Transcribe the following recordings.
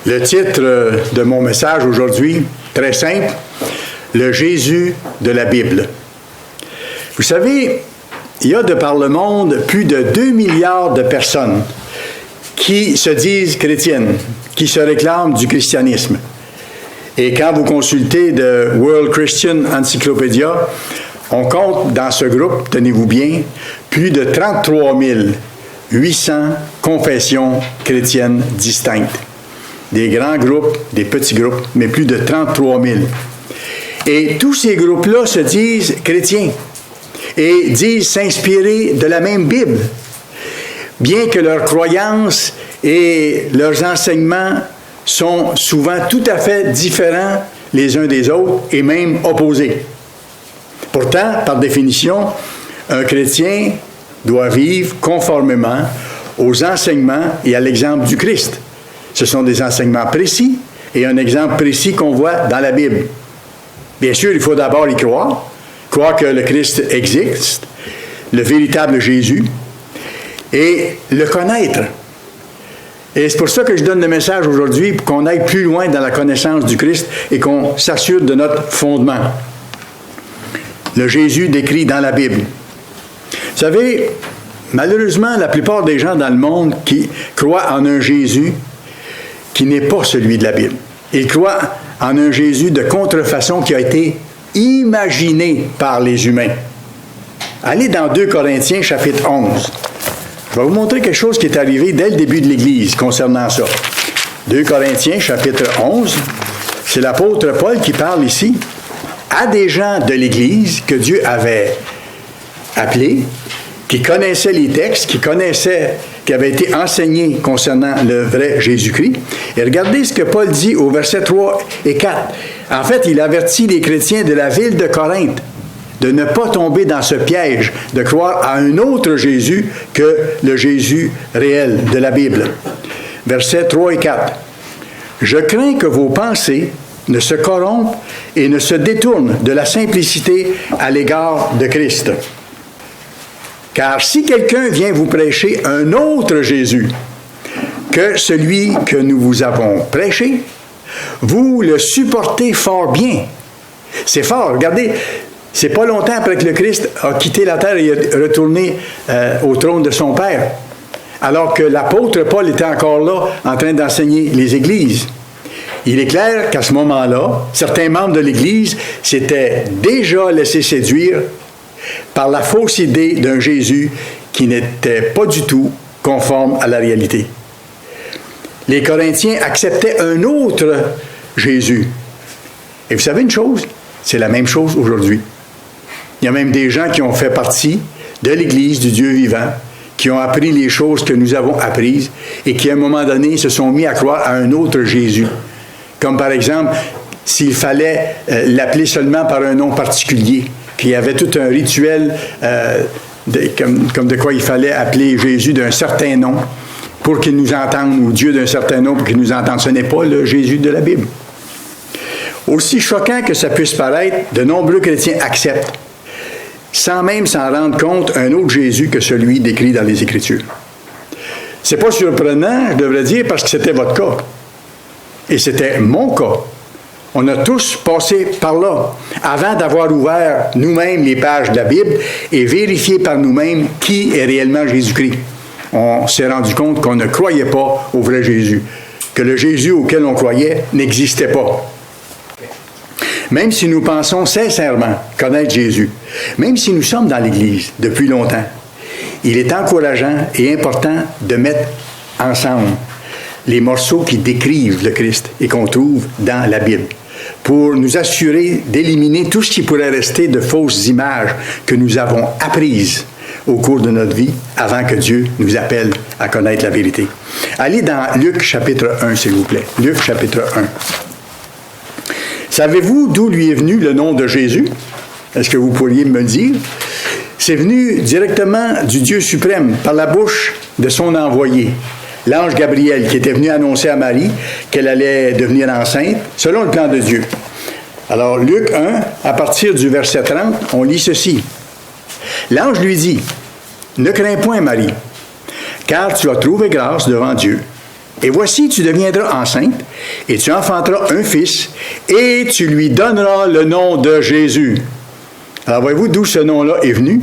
Le titre de mon message aujourd'hui, très simple, le Jésus de la Bible. Vous savez, il y a de par le monde plus de 2 milliards de personnes qui se disent chrétiennes, qui se réclament du christianisme. Et quand vous consultez de World Christian Encyclopedia, on compte dans ce groupe, tenez-vous bien, plus de 33 800 confessions chrétiennes distinctes. Des grands groupes, des petits groupes, mais plus de 33 000. Et tous ces groupes-là se disent chrétiens et disent s'inspirer de la même Bible, bien que leurs croyances et leurs enseignements sont souvent tout à fait différents les uns des autres et même opposés. Pourtant, par définition, un chrétien doit vivre conformément aux enseignements et à l'exemple du Christ. Ce sont des enseignements précis et un exemple précis qu'on voit dans la Bible. Bien sûr, il faut d'abord y croire que le Christ existe, le véritable Jésus, et le connaître. Et c'est pour ça que je donne le message aujourd'hui, pour qu'on aille plus loin dans la connaissance du Christ et qu'on s'assure de notre fondement. Le Jésus décrit dans la Bible. Vous savez, malheureusement, la plupart des gens dans le monde qui croient en un Jésus qui n'est pas celui de la Bible. Ils croient en un Jésus de contrefaçon qui a été imaginé par les humains. Allez dans 2 Corinthiens, chapitre 11. Je vais vous montrer quelque chose qui est arrivé dès le début de l'Église concernant ça. 2 Corinthiens, chapitre 11. C'est l'apôtre Paul qui parle ici à des gens de l'Église que Dieu avait appelés, qui connaissaient les textes, qui avaient été enseignés concernant le vrai Jésus-Christ. Et regardez ce que Paul dit au verset 3 et 4. En fait, il avertit les chrétiens de la ville de Corinthe de ne pas tomber dans ce piège, de croire à un autre Jésus que le Jésus réel de la Bible. Versets 3 et 4. « Je crains que vos pensées ne se corrompent et ne se détournent de la simplicité à l'égard de Christ. Car si quelqu'un vient vous prêcher un autre Jésus que celui que nous vous avons prêché, vous le supportez fort bien. » C'est fort, regardez, c'est pas longtemps après que le Christ a quitté la terre et est retourné au trône de son Père, alors que l'apôtre Paul était encore là en train d'enseigner les églises. Il est clair qu'à ce moment-là, certains membres de l'Église s'étaient déjà laissés séduire par la fausse idée d'un Jésus qui n'était pas du tout conforme à la réalité. Les Corinthiens acceptaient un autre Jésus. Et vous savez une chose? C'est la même chose aujourd'hui. Il y a même des gens qui ont fait partie de l'Église du Dieu vivant, qui ont appris les choses que nous avons apprises et qui, à un moment donné, se sont mis à croire à un autre Jésus. Comme par exemple, s'il fallait l'appeler seulement par un nom particulier, qu'il y avait tout un rituel comme de quoi il fallait appeler Jésus d'un certain nom pour qu'il nous entende, ou Dieu d'un certain nom pour qu'il nous entende. Ce n'est pas le Jésus de la Bible. Aussi choquant que ça puisse paraître, de nombreux chrétiens acceptent, sans même s'en rendre compte, un autre Jésus que celui décrit dans les Écritures. C'est pas surprenant, je devrais dire, parce que c'était votre cas. Et c'était mon cas. On a tous passé par là, avant d'avoir ouvert nous-mêmes les pages de la Bible et vérifié par nous-mêmes qui est réellement Jésus-Christ. On s'est rendu compte qu'on ne croyait pas au vrai Jésus, que le Jésus auquel on croyait n'existait pas. Même si nous pensons sincèrement connaître Jésus, même si nous sommes dans l'Église depuis longtemps, il est encourageant et important de mettre ensemble les morceaux qui décrivent le Christ et qu'on trouve dans la Bible, pour nous assurer d'éliminer tout ce qui pourrait rester de fausses images que nous avons apprises au cours de notre vie avant que Dieu nous appelle à connaître la vérité. Allez dans Luc chapitre 1, s'il vous plaît. Luc chapitre 1. Savez-vous d'où lui est venu le nom de Jésus? Est-ce que vous pourriez me le dire? C'est venu directement du Dieu suprême, par la bouche de son envoyé, l'ange Gabriel, qui était venu annoncer à Marie qu'elle allait devenir enceinte, selon le plan de Dieu. Alors, Luc 1, à partir du verset 30, on lit ceci. L'ange lui dit, « Ne crains point, Marie, car tu as trouvé grâce devant Dieu. Et voici, tu deviendras enceinte, et tu enfanteras un fils, et tu lui donneras le nom de Jésus. Alors, voyez-vous d'où ce nom-là est venu?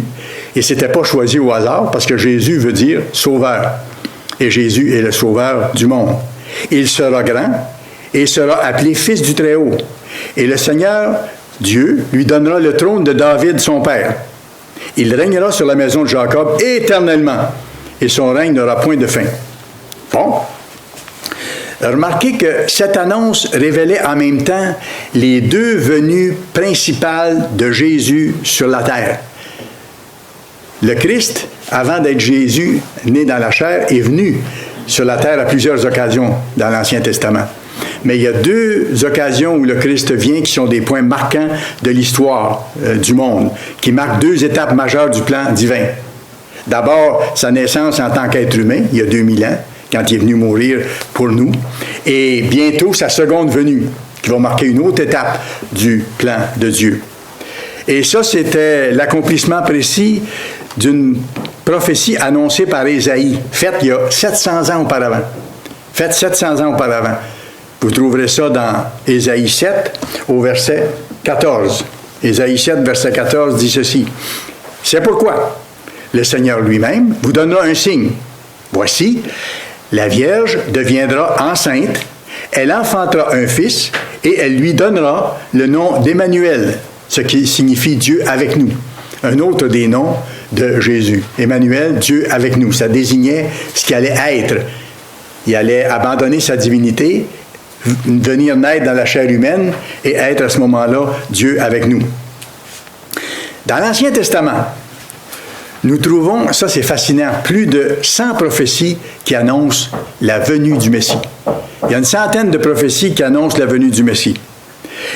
Et ce n'était pas choisi au hasard, parce que Jésus veut dire sauveur. Et Jésus est le sauveur du monde. Il sera grand, et sera appelé Fils du Très-Haut. Et le Seigneur, Dieu, lui donnera le trône de David, son père. Il régnera sur la maison de Jacob éternellement, et son règne n'aura point de fin. Bon. Remarquez que cette annonce révélait en même temps les deux venues principales de Jésus sur la terre. Le Christ, avant d'être Jésus, né dans la chair, est venu sur la terre à plusieurs occasions dans l'Ancien Testament. Mais il y a deux occasions où le Christ vient qui sont des points marquants de l'histoire du monde, qui marquent deux étapes majeures du plan divin. D'abord, sa naissance en tant qu'être humain, il y a 2000 ans, quand il est venu mourir pour nous, et bientôt sa seconde venue, qui va marquer une autre étape du plan de Dieu. Et ça, c'était l'accomplissement précis d'une prophétie annoncée par Ésaïe, faite il y a 700 ans auparavant. Faite 700 ans auparavant. Vous trouverez ça dans Ésaïe 7, au verset 14. Ésaïe 7, verset 14 dit ceci. « C'est pourquoi le Seigneur lui-même vous donnera un signe. Voici, la Vierge deviendra enceinte, elle enfantera un fils, et elle lui donnera le nom d'Emmanuel, ce qui signifie Dieu avec nous. » Un autre des noms de Jésus. Emmanuel, Dieu avec nous. Ça désignait ce qu'il allait être. Il allait abandonner sa divinité, venir naître dans la chair humaine et être à ce moment-là Dieu avec nous. Dans l'Ancien Testament, nous trouvons, ça c'est fascinant, plus de 100 prophéties qui annoncent la venue du Messie. Il y a une centaine de prophéties qui annoncent la venue du Messie.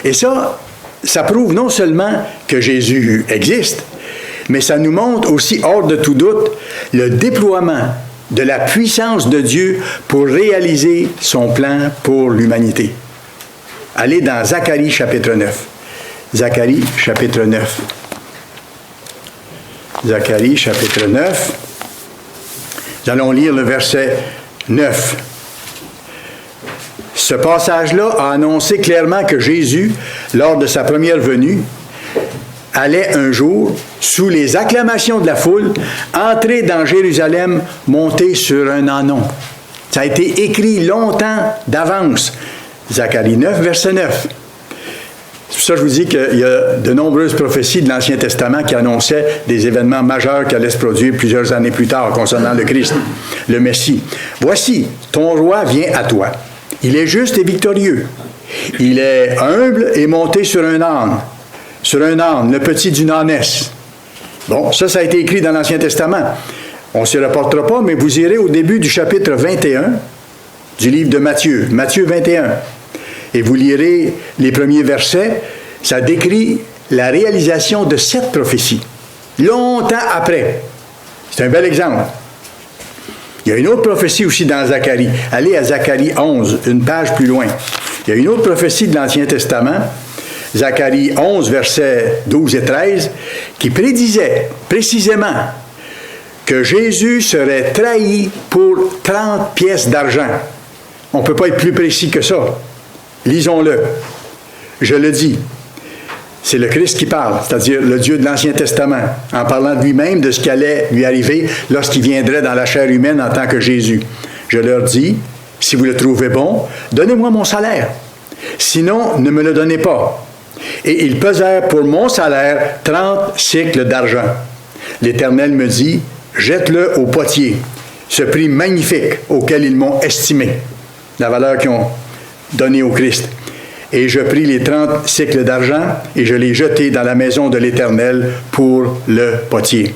Et ça prouve non seulement que Jésus existe, mais ça nous montre aussi, hors de tout doute, le déploiement de la puissance de Dieu pour réaliser son plan pour l'humanité. Allez dans Zacharie chapitre 9. Zacharie chapitre 9. Zacharie chapitre 9. Nous allons lire le verset 9. Ce passage-là a annoncé clairement que Jésus, lors de sa première venue, allait un jour, sous les acclamations de la foule, entrer dans Jérusalem, monter sur un ânon. Ça a été écrit longtemps d'avance. Zacharie 9, verset 9. C'est pour ça que je vous dis qu'il y a de nombreuses prophéties de l'Ancien Testament qui annonçaient des événements majeurs qui allaient se produire plusieurs années plus tard concernant le Christ, le Messie. « Voici, ton roi vient à toi. Il est juste et victorieux. Il est humble et monté sur un âne, le petit d'une ânesse. » Bon, ça a été écrit dans l'Ancien Testament. On ne s'y reportera pas, mais vous irez au début du chapitre 21 du livre de Matthieu, Matthieu 21. Et vous lirez les premiers versets, ça décrit la réalisation de cette prophétie, longtemps après. C'est un bel exemple. Il y a une autre prophétie aussi dans Zacharie. Allez à Zacharie 11, une page plus loin. Il y a une autre prophétie de l'Ancien Testament, Zacharie 11, versets 12 et 13, qui prédisait précisément que Jésus serait trahi pour 30 pièces d'argent. On ne peut pas être plus précis que ça. Lisons-le. Je le dis. C'est le Christ qui parle, c'est-à-dire le Dieu de l'Ancien Testament, en parlant de lui-même, de ce qui allait lui arriver lorsqu'il viendrait dans la chair humaine en tant que Jésus. Je leur dis, si vous le trouvez bon, donnez-moi mon salaire. Sinon, ne me le donnez pas. Et ils pesèrent pour mon salaire 30 cycles d'argent. L'Éternel me dit, jette-le au potier, ce prix magnifique auquel ils m'ont estimé, la valeur qu'ils ont donnée au Christ. Et je pris les 30 cycles d'argent et je les jetai dans la maison de l'Éternel pour le potier.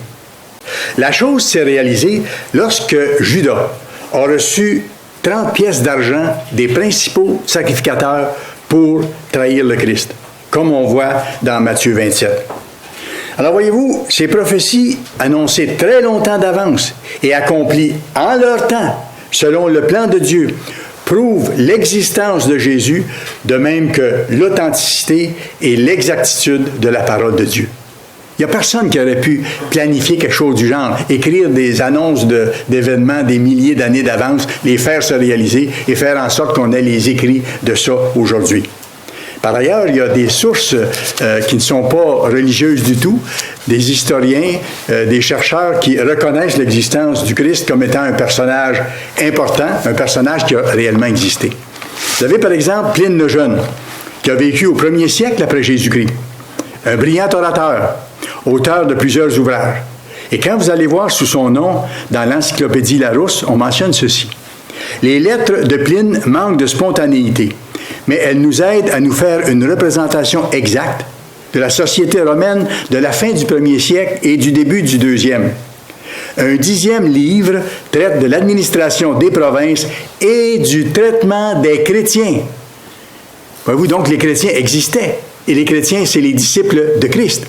La chose s'est réalisée lorsque Judas a reçu 30 pièces d'argent des principaux sacrificateurs pour trahir le Christ, comme on voit dans Matthieu 27. Alors voyez-vous, ces prophéties annoncées très longtemps d'avance et accomplies en leur temps, selon le plan de Dieu, prouvent l'existence de Jésus, de même que l'authenticité et l'exactitude de la parole de Dieu. Il Il n'y a personne qui aurait pu planifier quelque chose du genre, écrire des annonces d'événements des milliers d'années d'avance, les faire se réaliser et faire en sorte qu'on ait les écrits de ça aujourd'hui. Par ailleurs, il y a des sources qui ne sont pas religieuses du tout, des historiens, des chercheurs qui reconnaissent l'existence du Christ comme étant un personnage important, un personnage qui a réellement existé. Vous avez par exemple Pline le Jeune, qui a vécu au 1er siècle après Jésus-Christ, un brillant orateur, auteur de plusieurs ouvrages. Et quand vous allez voir sous son nom dans l'encyclopédie Larousse, on mentionne ceci. Les lettres de Pline manquent de spontanéité, mais elles nous aident à nous faire une représentation exacte de la société romaine de la fin du 1er siècle et du début du 2e. Un 10e livre traite de l'administration des provinces et du traitement des chrétiens. Voyez-vous, donc les chrétiens existaient, et les chrétiens, c'est les disciples de Christ.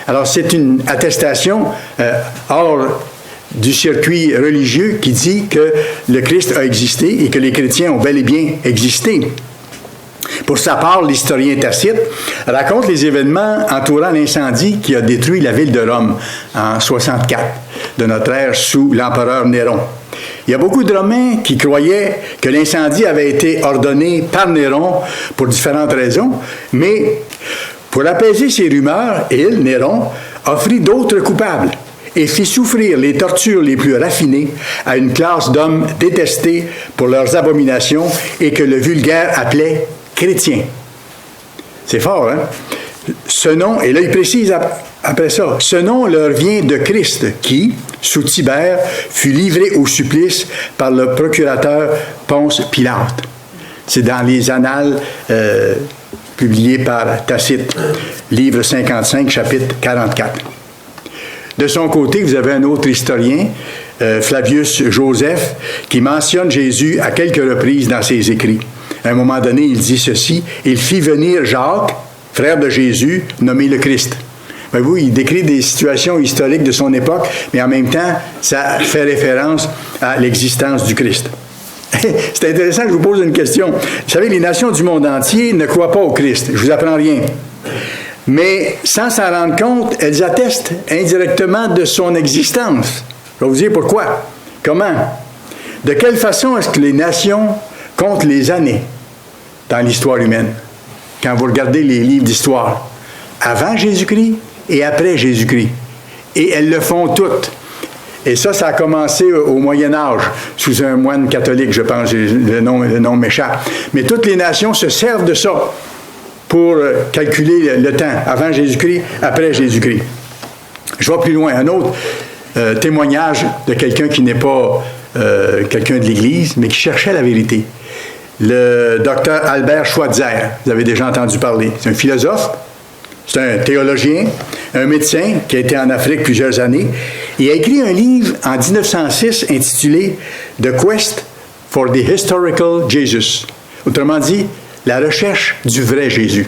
Alors, c'est une attestation hors du circuit religieux qui dit que le Christ a existé et que les chrétiens ont bel et bien existé. Pour sa part, l'historien Tacite raconte les événements entourant l'incendie qui a détruit la ville de Rome en 64 de notre ère sous l'empereur Néron. Il y a beaucoup de Romains qui croyaient que l'incendie avait été ordonné par Néron pour différentes raisons, mais pour apaiser ces rumeurs, Néron, offrit d'autres coupables et fit souffrir les tortures les plus raffinées à une classe d'hommes détestés pour leurs abominations et que le vulgaire appelait chrétiens. C'est fort, hein? Ce nom, et là il précise après ça, ce nom leur vient de Christ qui, sous Tibère, fut livré au supplice par le procurateur Ponce Pilate. C'est dans les annales publiées par Tacite, livre 55, chapitre 44. De son côté, vous avez un autre historien, Flavius Joseph, qui mentionne Jésus à quelques reprises dans ses écrits. À un moment donné, il dit ceci, « Il fit venir Jacques, frère de Jésus, nommé le Christ. » Voyez-vous, il décrit des situations historiques de son époque, mais en même temps, ça fait référence à l'existence du Christ. C'est intéressant que je vous pose une question. Vous savez, les nations du monde entier ne croient pas au Christ. Je ne vous apprends rien. Mais sans s'en rendre compte, elles attestent indirectement de son existence. Je vais vous dire pourquoi. Comment? De quelle façon est-ce que les nations comptent les années dans l'histoire humaine? Quand vous regardez les livres d'histoire, avant Jésus-Christ et après Jésus-Christ. Et elles le font toutes. Et ça a commencé au Moyen Âge, sous un moine catholique, je pense, le nom m'échappe. Mais toutes les nations se servent de ça pour calculer le temps, avant Jésus-Christ, après Jésus-Christ. Je vais plus loin. Un autre témoignage de quelqu'un qui n'est pas quelqu'un de l'Église, mais qui cherchait la vérité. Le docteur Albert Schweitzer, vous avez déjà entendu parler. C'est un philosophe, c'est un théologien, un médecin qui a été en Afrique plusieurs années. Il a écrit un livre en 1906 intitulé « The Quest for the Historical Jesus ». Autrement dit, la recherche du vrai Jésus.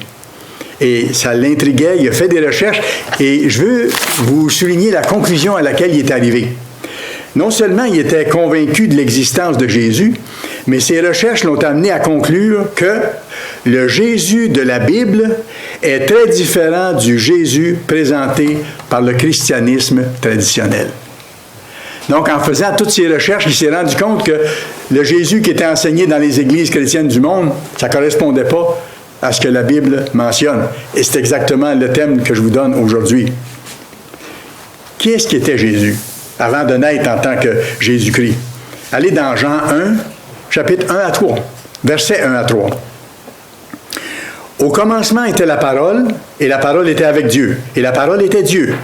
Et ça l'intriguait, il a fait des recherches, et je veux vous souligner la conclusion à laquelle il est arrivé. Non seulement il était convaincu de l'existence de Jésus, mais ses recherches l'ont amené à conclure que le Jésus de la Bible est très différent du Jésus présenté par le christianisme traditionnel. Donc, en faisant toutes ces recherches, il s'est rendu compte que le Jésus qui était enseigné dans les églises chrétiennes du monde, ça ne correspondait pas à ce que la Bible mentionne. Et c'est exactement le thème que je vous donne aujourd'hui. Qui est-ce qui était Jésus avant de naître en tant que Jésus-Christ? Allez dans Jean 1, chapitre 1 à 3, versets 1 à 3. « Au commencement était la parole, et la parole était avec Dieu, et la parole était Dieu.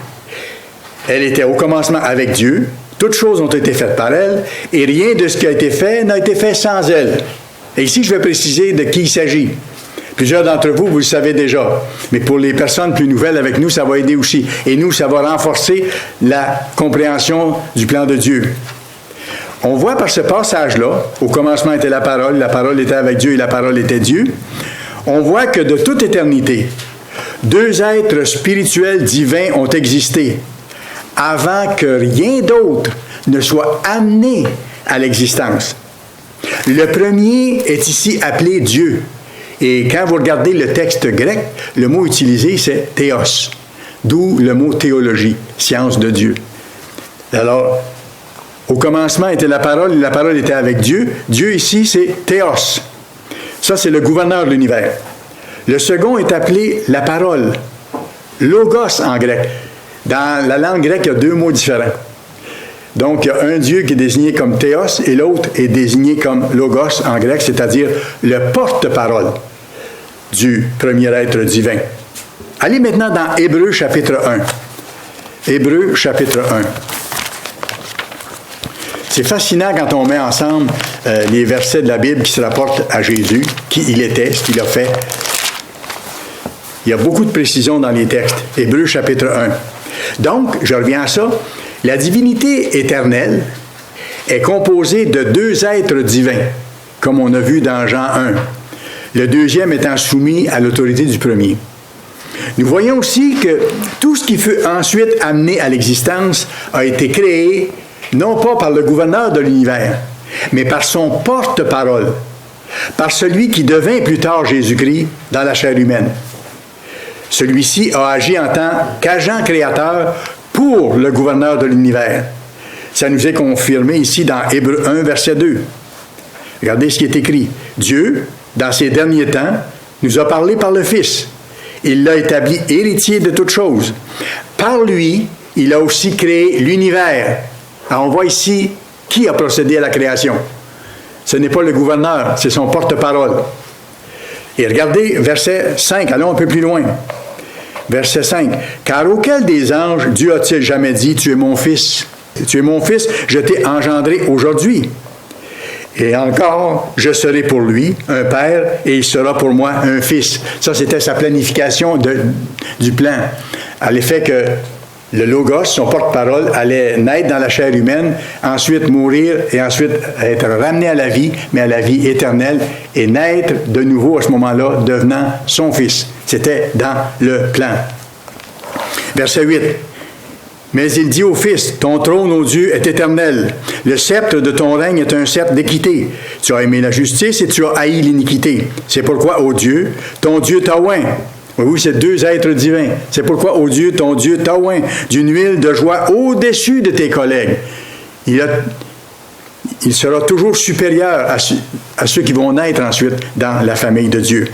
Elle était au commencement avec Dieu. Toutes choses ont été faites par elle, et rien de ce qui a été fait n'a été fait sans elle. » Et ici, je vais préciser de qui il s'agit. Plusieurs d'entre vous, vous le savez déjà. Mais pour les personnes plus nouvelles avec nous, ça va aider aussi. Et nous, ça va renforcer la compréhension du plan de Dieu. On voit par ce passage-là, au commencement était la parole était avec Dieu et la parole était Dieu. On voit que de toute éternité, deux êtres spirituels divins ont existé avant que rien d'autre ne soit amené à l'existence. Le premier est ici appelé Dieu. Et quand vous regardez le texte grec, le mot utilisé, c'est théos. d'où le mot théologie, science de Dieu. Alors, au commencement était la parole, et la parole était avec Dieu. Dieu ici, c'est théos. Ça, c'est le gouverneur de l'univers. Le second est appelé la parole, logos en grec. Dans la langue grecque, il y a deux mots différents. Donc, il y a un Dieu qui est désigné comme théos et l'autre est désigné comme logos en grec, c'est-à-dire le porte-parole du premier être divin. Allez maintenant dans Hébreux chapitre 1. Hébreux chapitre 1. C'est fascinant quand on met ensemble les versets de la Bible qui se rapportent à Jésus, qui il était, ce qu'il a fait. Il y a beaucoup de précisions dans les textes. Hébreux chapitre 1. Donc, je reviens à ça. La divinité éternelle est composée de deux êtres divins, comme on a vu dans Jean 1. Le deuxième étant soumis à l'autorité du premier. Nous voyons aussi que tout ce qui fut ensuite amené à l'existence a été créé non pas par le gouverneur de l'univers, mais par son porte-parole, par celui qui devint plus tard Jésus-Christ dans la chair humaine. Celui-ci a agi en tant qu'agent créateur pour le gouverneur de l'univers. Ça nous est confirmé ici dans Hébreux 1, verset 2. Regardez ce qui est écrit. Dieu, dans ces derniers temps, nous a parlé par le Fils. Il l'a établi héritier de toutes choses. Par lui, il a aussi créé l'univers. Alors, on voit ici qui a procédé à la création. Ce n'est pas le gouverneur, c'est son porte-parole. Et regardez, verset 5, allons un peu plus loin. Verset 5. « Car auquel des anges Dieu a-t-il jamais dit, tu es mon fils? Tu es mon fils, je t'ai engendré aujourd'hui. Et encore, je serai pour lui un père et il sera pour moi un fils. » Ça, c'était sa planification du plan. À l'effet que le Logos, son porte-parole, allait naître dans la chair humaine, ensuite mourir et ensuite être ramené à la vie, mais à la vie éternelle, et naître de nouveau à ce moment-là, devenant son fils. C'était dans le plan. Verset 8. « Mais il dit au Fils, ton trône, ô Dieu, est éternel. Le sceptre de ton règne est un sceptre d'équité. Tu as aimé la justice et tu as haï l'iniquité. C'est pourquoi, ô Dieu, ton Dieu t'a oint. » Oui, c'est deux êtres divins. C'est pourquoi, ô Dieu, ton Dieu t'a oint d'une huile de joie au-dessus de tes collègues. Il sera toujours supérieur à ceux qui vont naître ensuite dans la famille de Dieu.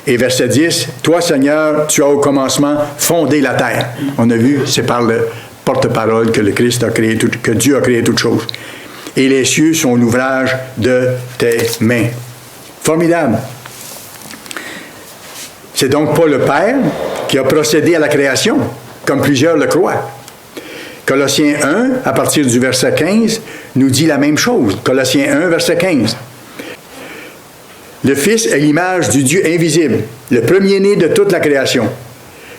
Et verset 10, « Toi, Seigneur, tu as au commencement fondé la terre. » On a vu, c'est par le porte-parole que le Christ a créé, que Dieu a créé toutes choses. « Et les cieux sont l'ouvrage de tes mains. » Formidable. C'est donc pas le Père qui a procédé à la création, comme plusieurs le croient. Colossiens 1, à partir du verset 15, nous dit la même chose. Colossiens 1, verset 15. Le Fils est l'image du Dieu invisible, le premier-né de toute la création.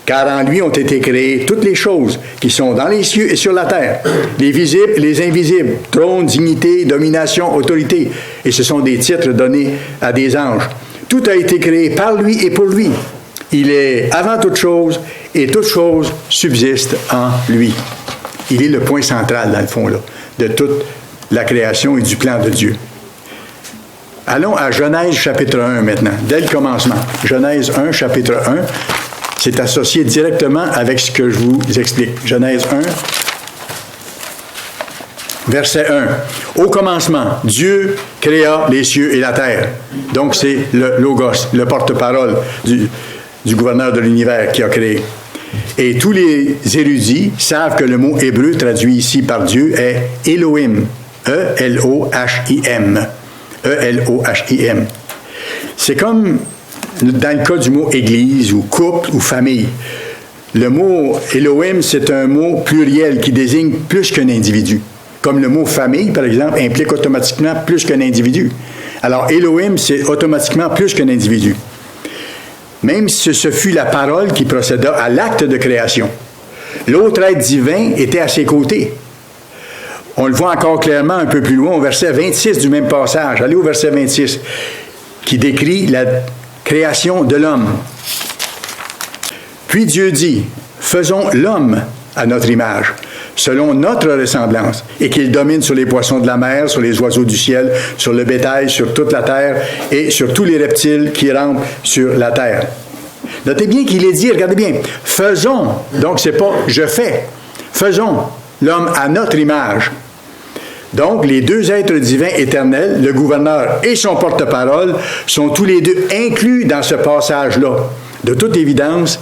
Car en lui ont été créées toutes les choses qui sont dans les cieux et sur la terre, les visibles et les invisibles, trône, dignité, domination, autorité. Et ce sont des titres donnés à des anges. Tout a été créé par lui et pour lui. Il est avant toute chose et toute chose subsiste en lui. Il est le point central, dans le fond, là, de toute la création et du plan de Dieu. Allons à Genèse chapitre 1 maintenant, dès le commencement. Genèse 1, chapitre 1, c'est associé directement avec ce que je vous explique. Genèse 1, verset 1. Au commencement, Dieu créa les cieux et la terre. Donc, c'est le Logos, le porte-parole du gouverneur de l'univers qui a créé. Et tous les érudits savent que le mot hébreu traduit ici par Dieu est Elohim. E-L-O-H-I-M. E-L-O-H-I-M. C'est comme dans le cas du mot église ou couple ou famille. Le mot Elohim, c'est un mot pluriel qui désigne plus qu'un individu. Comme le mot famille, par exemple, implique automatiquement plus qu'un individu. Alors, Elohim, c'est automatiquement plus qu'un individu. Même si ce fut la parole qui procéda à l'acte de création. L'autre être divin était à ses côtés. On le voit encore clairement un peu plus loin au verset 26 du même passage. Allez au verset 26, qui décrit la création de l'homme. Puis Dieu dit, « Faisons l'homme à notre image, selon notre ressemblance, et qu'il domine sur les poissons de la mer, sur les oiseaux du ciel, sur le bétail, sur toute la terre, et sur tous les reptiles qui rampent sur la terre. » Notez bien qu'il est dit, regardez bien, faisons. Donc, c'est pas je fais. Faisons l'homme à notre image. Donc, les deux êtres divins éternels, le gouverneur et son porte-parole, sont tous les deux inclus dans ce passage-là. De toute évidence,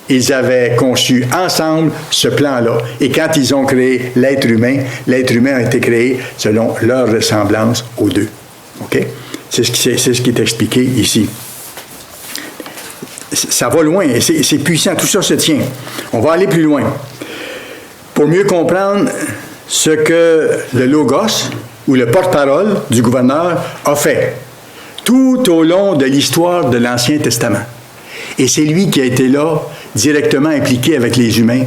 ils avaient conçu ensemble ce plan-là. Et quand ils ont créé l'être humain a été créé selon leur ressemblance aux deux. OK? C'est ce qui est expliqué ici. Ça va loin, c'est puissant, tout ça se tient. On va aller plus loin. Pour mieux comprendre ce que le Logos, ou le porte-parole du gouverneur, a fait tout au long de l'histoire de l'Ancien Testament. Et c'est lui qui a été là, directement impliqué avec les humains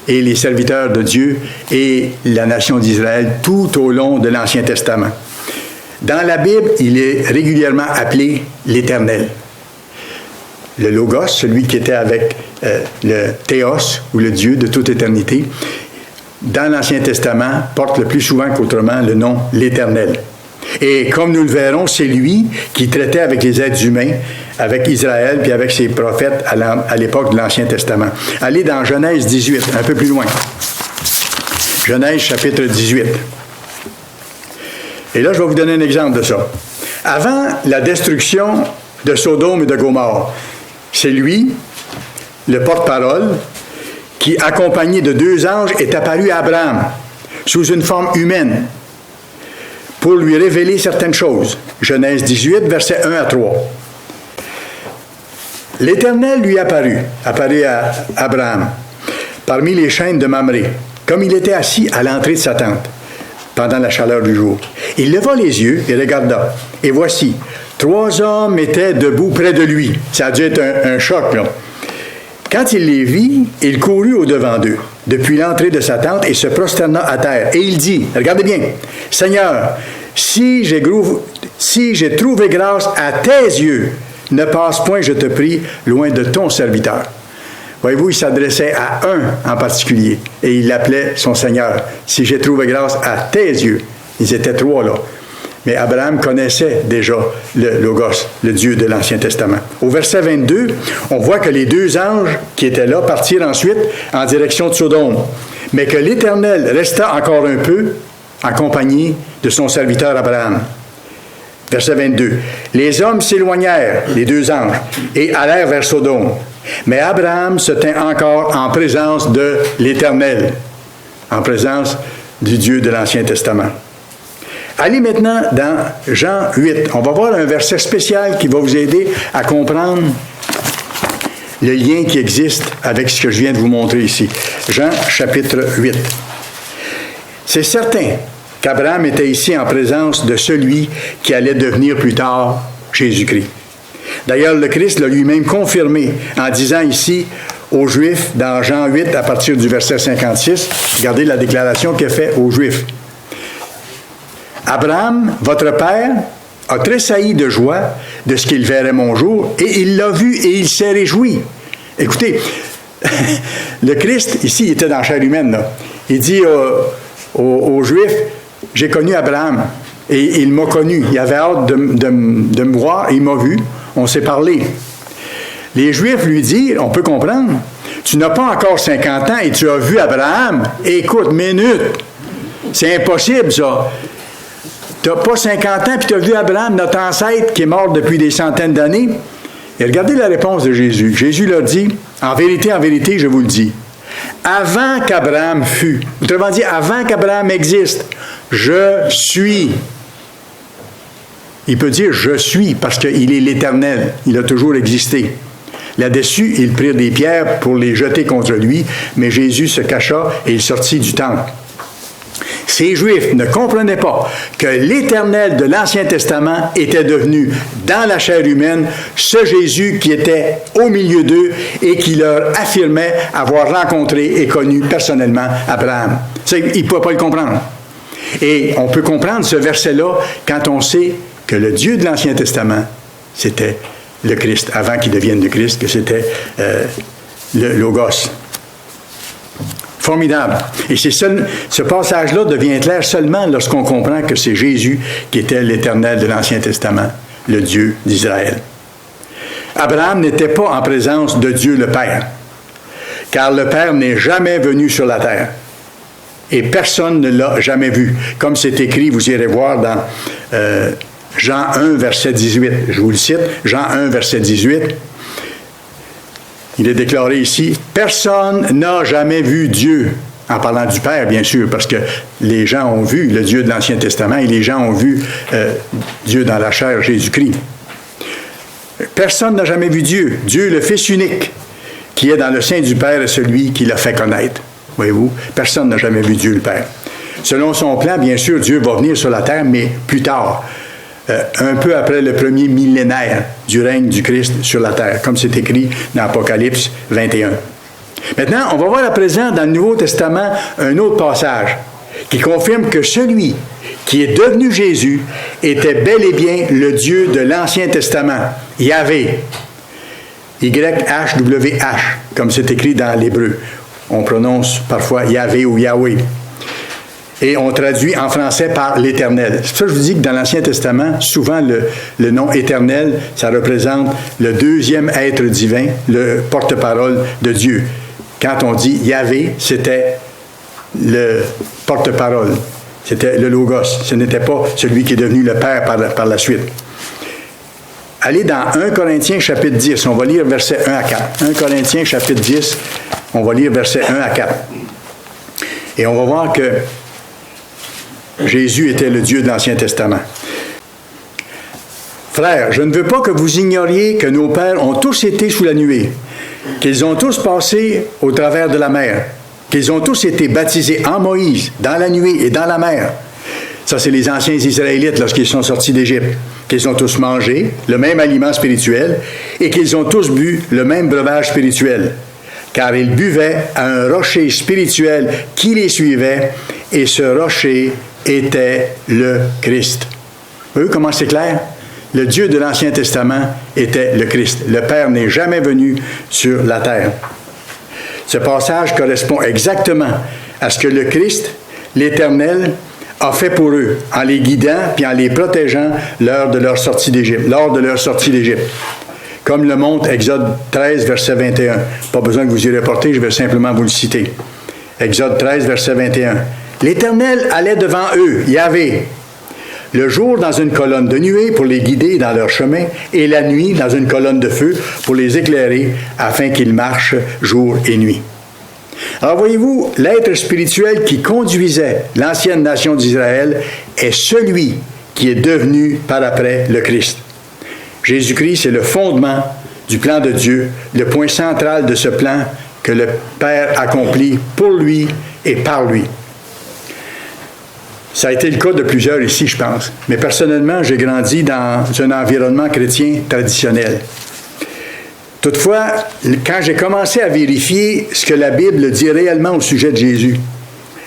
et les serviteurs de Dieu et la nation d'Israël tout au long de l'Ancien Testament. Dans la Bible, il est régulièrement appelé l'Éternel. Le Logos, celui qui était avec le Théos, ou le Dieu de toute éternité, dans l'Ancien Testament, porte le plus souvent qu'autrement le nom l'Éternel. Et comme nous le verrons, c'est lui qui traitait avec les êtres humains, avec Israël, puis avec ses prophètes à l'époque de l'Ancien Testament. Allez dans Genèse 18, un peu plus loin. Genèse chapitre 18. Et là, je vais vous donner un exemple de ça. Avant la destruction de Sodome et de Gomorrhe, c'est lui, le porte-parole, qui, accompagné de deux anges, est apparu à Abraham sous une forme humaine pour lui révéler certaines choses. Genèse 18, versets 1 à 3. L'Éternel lui apparut à Abraham parmi les chênes de Mamré, comme il était assis à l'entrée de sa tente pendant la chaleur du jour. Il leva les yeux et regarda, et voici, 3 hommes étaient debout près de lui. Ça a dû être un choc, là. Quand il les vit, il courut au-devant d'eux, depuis l'entrée de sa tente, et se prosterna à terre. Et il dit, regardez bien, « Seigneur, si j'ai trouvé grâce à tes yeux, ne passe point, je te prie, loin de ton serviteur. » Voyez-vous, il s'adressait à un en particulier, et il l'appelait son Seigneur. « Si j'ai trouvé grâce à tes yeux. » Ils étaient 3 là. Mais Abraham connaissait déjà le Logos, le Dieu de l'Ancien Testament. Au verset 22, on voit que les 2 anges qui étaient là partirent ensuite en direction de Sodome, mais que l'Éternel resta encore un peu accompagné de son serviteur Abraham. Verset 22. Les hommes s'éloignèrent, les 2 anges, et allèrent vers Sodome. Mais Abraham se tint encore en présence de l'Éternel, en présence du Dieu de l'Ancien Testament. Allez maintenant dans Jean 8. On va voir un verset spécial qui va vous aider à comprendre le lien qui existe avec ce que je viens de vous montrer ici. Jean chapitre 8. C'est certain qu'Abraham était ici en présence de celui qui allait devenir plus tard Jésus-Christ. D'ailleurs, le Christ l'a lui-même confirmé en disant ici aux Juifs, dans Jean 8, à partir du verset 56, regardez la déclaration qu'il a faite aux Juifs. Abraham, votre père, a tressailli de joie de ce qu'il verrait mon jour, et il l'a vu et il s'est réjoui. Écoutez, le Christ, ici, il était dans la chair humaine, là. Il dit aux Juifs, j'ai connu Abraham, et il m'a connu. Il avait hâte de me voir, et il m'a vu. On s'est parlé. Les Juifs lui disent, on peut comprendre, tu n'as pas encore 50 ans et tu as vu Abraham. Écoute, minute, c'est impossible, ça. Tu n'as pas 50 ans, puis tu as vu Abraham, notre ancêtre, qui est mort depuis des centaines d'années. Et regardez la réponse de Jésus. Jésus leur dit, en vérité, je vous le dis, avant qu'Abraham fût, autrement dit, avant qu'Abraham existe, je suis. Il peut dire « je suis » parce qu'il est l'Éternel. Il a toujours existé. Là-dessus, ils prirent des pierres pour les jeter contre lui, mais Jésus se cacha et il sortit du temple. Ces Juifs ne comprenaient pas que l'Éternel de l'Ancien Testament était devenu, dans la chair humaine, ce Jésus qui était au milieu d'eux et qui leur affirmait avoir rencontré et connu personnellement Abraham. Ils ne pouvaient pas le comprendre. Et on peut comprendre ce verset-là quand on sait que le Dieu de l'Ancien Testament, c'était le Christ, avant qu'il devienne le Christ, que c'était le Logos. Formidable. Et ce passage-là devient clair seulement lorsqu'on comprend que c'est Jésus qui était l'Éternel de l'Ancien Testament, le Dieu d'Israël. Abraham n'était pas en présence de Dieu le Père, car le Père n'est jamais venu sur la terre. Et personne ne l'a jamais vu. Comme c'est écrit, vous irez voir dans Jean 1, verset 18. Je vous le cite, Jean 1, verset 18. Il est déclaré ici, « Personne n'a jamais vu Dieu. » En parlant du Père, bien sûr, parce que les gens ont vu le Dieu de l'Ancien Testament et les gens ont vu Dieu dans la chair, Jésus-Christ. Personne n'a jamais vu Dieu. Dieu, le Fils unique, qui est dans le sein du Père, est celui qui l'a fait connaître. Voyez-vous, personne n'a jamais vu Dieu le Père. Selon son plan, bien sûr, Dieu va venir sur la terre, mais plus tard, un peu après le premier millénaire du règne du Christ sur la terre, comme c'est écrit dans Apocalypse 21. Maintenant, on va voir à présent dans le Nouveau Testament un autre passage qui confirme que celui qui est devenu Jésus était bel et bien le Dieu de l'Ancien Testament, Yahvé, YHWH, comme c'est écrit dans l'hébreu. On prononce parfois Yahvé ou Yahweh. Et on traduit en français par l'Éternel. C'est pour ça que je vous dis que dans l'Ancien Testament, souvent le nom Éternel, ça représente le deuxième être divin, le porte-parole de Dieu. Quand on dit Yahvé, c'était le porte-parole, c'était le Logos. Ce n'était pas celui qui est devenu le Père par la suite. Allez dans 1 Corinthiens chapitre 10, on va lire versets 1 à 4. 1 Corinthiens chapitre 10, on va lire versets 1 à 4. Et on va voir que Jésus était le Dieu de l'Ancien Testament. Frères, je ne veux pas que vous ignoriez que nos pères ont tous été sous la nuée, qu'ils ont tous passé au travers de la mer, qu'ils ont tous été baptisés en Moïse, dans la nuée et dans la mer. Ça, c'est les anciens Israélites lorsqu'ils sont sortis d'Égypte, qu'ils ont tous mangé le même aliment spirituel et qu'ils ont tous bu le même breuvage spirituel, car ils buvaient à un rocher spirituel qui les suivait, et ce rocher était le Christ. Vous voyez comment c'est clair? Le Dieu de l'Ancien Testament était le Christ. Le Père n'est jamais venu sur la terre. Ce passage correspond exactement à ce que le Christ, l'Éternel, a fait pour eux, en les guidant puis en les protégeant lors de leur sortie d'Égypte. Comme le montre Exode 13, verset 21. Pas besoin que vous y reportez, je vais simplement vous le citer. Exode 13, verset 21. L'Éternel allait devant eux, Yahvé, le jour dans une colonne de nuée pour les guider dans leur chemin, et la nuit dans une colonne de feu pour les éclairer, afin qu'ils marchent jour et nuit. Alors voyez-vous, l'être spirituel qui conduisait l'ancienne nation d'Israël est celui qui est devenu par après le Christ. Jésus-Christ, c'est le fondement du plan de Dieu, le point central de ce plan que le Père accomplit pour lui et par lui. Ça a été le cas de plusieurs ici, je pense. Mais personnellement, j'ai grandi dans un environnement chrétien traditionnel. Toutefois, quand j'ai commencé à vérifier ce que la Bible dit réellement au sujet de Jésus,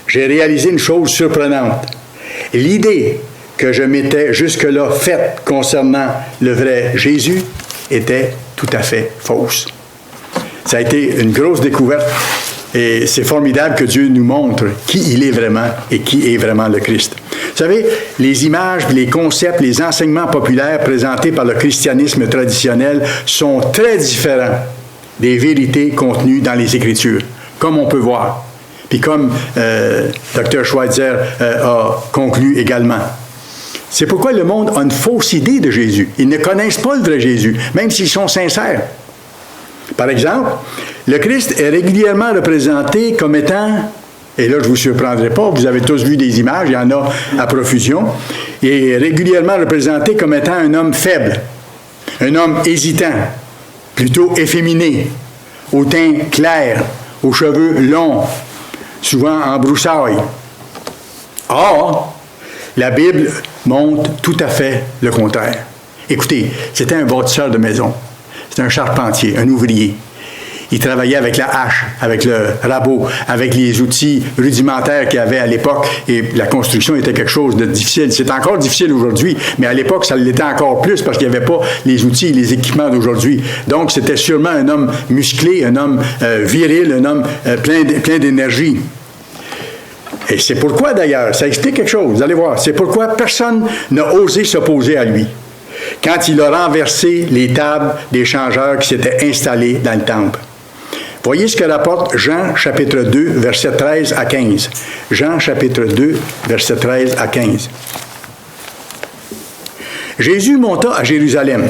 j'ai réalisé une chose surprenante. L'idée que je m'étais jusque-là faite concernant le vrai Jésus était tout à fait fausse. Ça a été une grosse découverte. Et c'est formidable que Dieu nous montre qui il est vraiment et qui est vraiment le Christ. Vous savez, les images, les concepts, les enseignements populaires présentés par le christianisme traditionnel sont très différents des vérités contenues dans les Écritures, comme on peut voir. Puis comme Dr. Schweitzer a conclu également. C'est pourquoi le monde a une fausse idée de Jésus. Ils ne connaissent pas le vrai Jésus, même s'ils sont sincères. Par exemple, le Christ est régulièrement représenté comme étant, et là je ne vous surprendrai pas, vous avez tous vu des images, il y en a à profusion, il est régulièrement représenté comme étant un homme faible, un homme hésitant, plutôt efféminé, au teint clair, aux cheveux longs, souvent en broussailles. Or, la Bible montre tout à fait le contraire. Écoutez, c'était un bâtisseur de maison. C'était un charpentier, un ouvrier. Il travaillait avec la hache, avec le rabot, avec les outils rudimentaires qu'il y avait à l'époque. Et la construction était quelque chose de difficile. C'est encore difficile aujourd'hui, mais à l'époque, ça l'était encore plus parce qu'il n'y avait pas les outils et les équipements d'aujourd'hui. Donc, c'était sûrement un homme musclé, un homme viril, un homme plein d'énergie. Et c'est pourquoi, d'ailleurs, ça explique quelque chose. Vous allez voir. C'est pourquoi personne n'a osé s'opposer à lui. quand il a renversé les tables des changeurs qui s'étaient installés dans le temple. Voyez ce que rapporte Jean chapitre 2, versets 13 à 15. Jean chapitre 2, versets 13 à 15. Jésus monta à Jérusalem.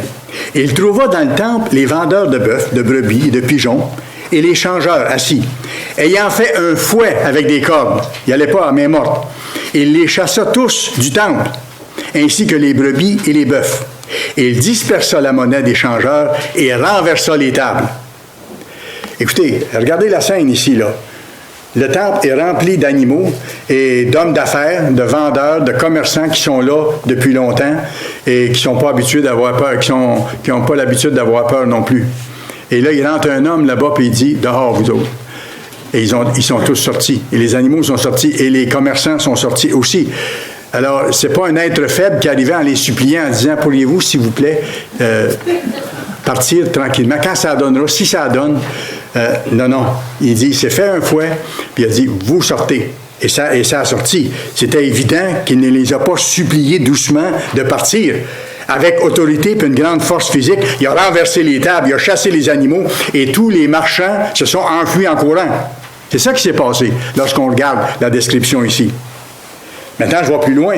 Et il trouva dans le temple les vendeurs de bœufs, de brebis et de pigeons, et les changeurs assis, ayant fait un fouet avec des cordes. Il n'allait pas à main morte. Il les chassa tous du temple, ainsi que les brebis et les bœufs. Et il dispersa la monnaie des changeurs et renversa les tables. Écoutez, regardez la scène ici, là. Le temple est rempli d'animaux et d'hommes d'affaires, de vendeurs, de commerçants qui sont là depuis longtemps et qui ne sont pas habitués d'avoir peur, qui n'ont pas l'habitude d'avoir peur non plus. Et là, il rentre un homme là-bas et il dit « Dehors, vous autres ». Et ils sont tous sortis. Et les animaux sont sortis et les commerçants sont sortis aussi. Alors, ce n'est pas un être faible qui arrivait en les suppliant en disant « Pourriez-vous, s'il vous plaît, partir tranquillement. Quand ça donnera, si ça donne, non. Il dit, il s'est fait un fouet, puis il a dit, vous sortez. Et ça a sorti. C'était évident qu'il ne les a pas suppliés doucement de partir. Avec autorité et une grande force physique, il a renversé les tables, il a chassé les animaux, et tous les marchands se sont enfuis en courant. C'est ça qui s'est passé lorsqu'on regarde la description ici. Maintenant, je vois plus loin.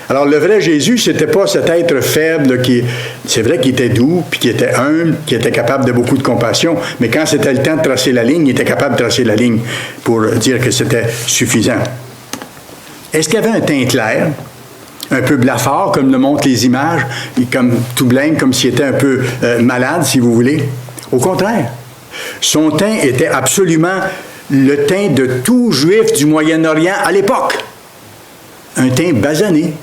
Alors, le vrai Jésus, c'était pas cet être faible c'est vrai qu'il était doux, puis qu'il était humble, qu'il était capable de beaucoup de compassion, mais quand c'était le temps de tracer la ligne, il était capable de tracer la ligne pour dire que c'était suffisant. Est-ce qu'il y avait un teint clair, un peu blafard, comme le montrent les images, et comme tout blême, comme s'il était un peu malade, si vous voulez? Au contraire. Son teint était absolument le teint de tout juif du Moyen-Orient à l'époque. Un teint basané.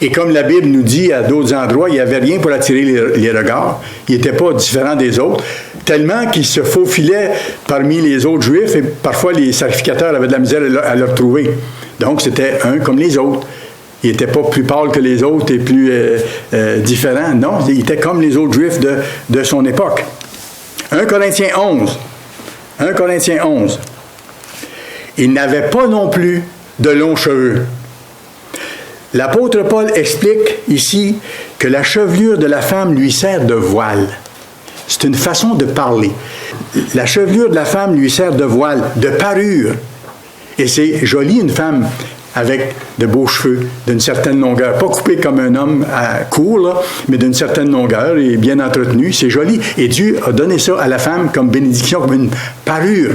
Et comme la Bible nous dit à d'autres endroits, il n'y avait rien pour attirer les regards. Il n'était pas différent des autres, tellement qu'il se faufilait parmi les autres Juifs et parfois les sacrificateurs avaient de la misère à le retrouver. Donc, c'était un comme les autres. Il n'était pas plus pâle que les autres et plus différent. Non, il était comme les autres Juifs de son époque. 1 Corinthiens 11. 1 Corinthiens 11. Il n'avait pas non plus de longs cheveux. L'apôtre Paul explique ici que la chevelure de la femme lui sert de voile. C'est une façon de parler. La chevelure de la femme lui sert de voile, de parure. Et c'est joli, une femme avec de beaux cheveux d'une certaine longueur. Pas coupés comme un homme court, là, mais d'une certaine longueur et bien entretenu. C'est joli. Et Dieu a donné ça à la femme comme bénédiction, comme une parure.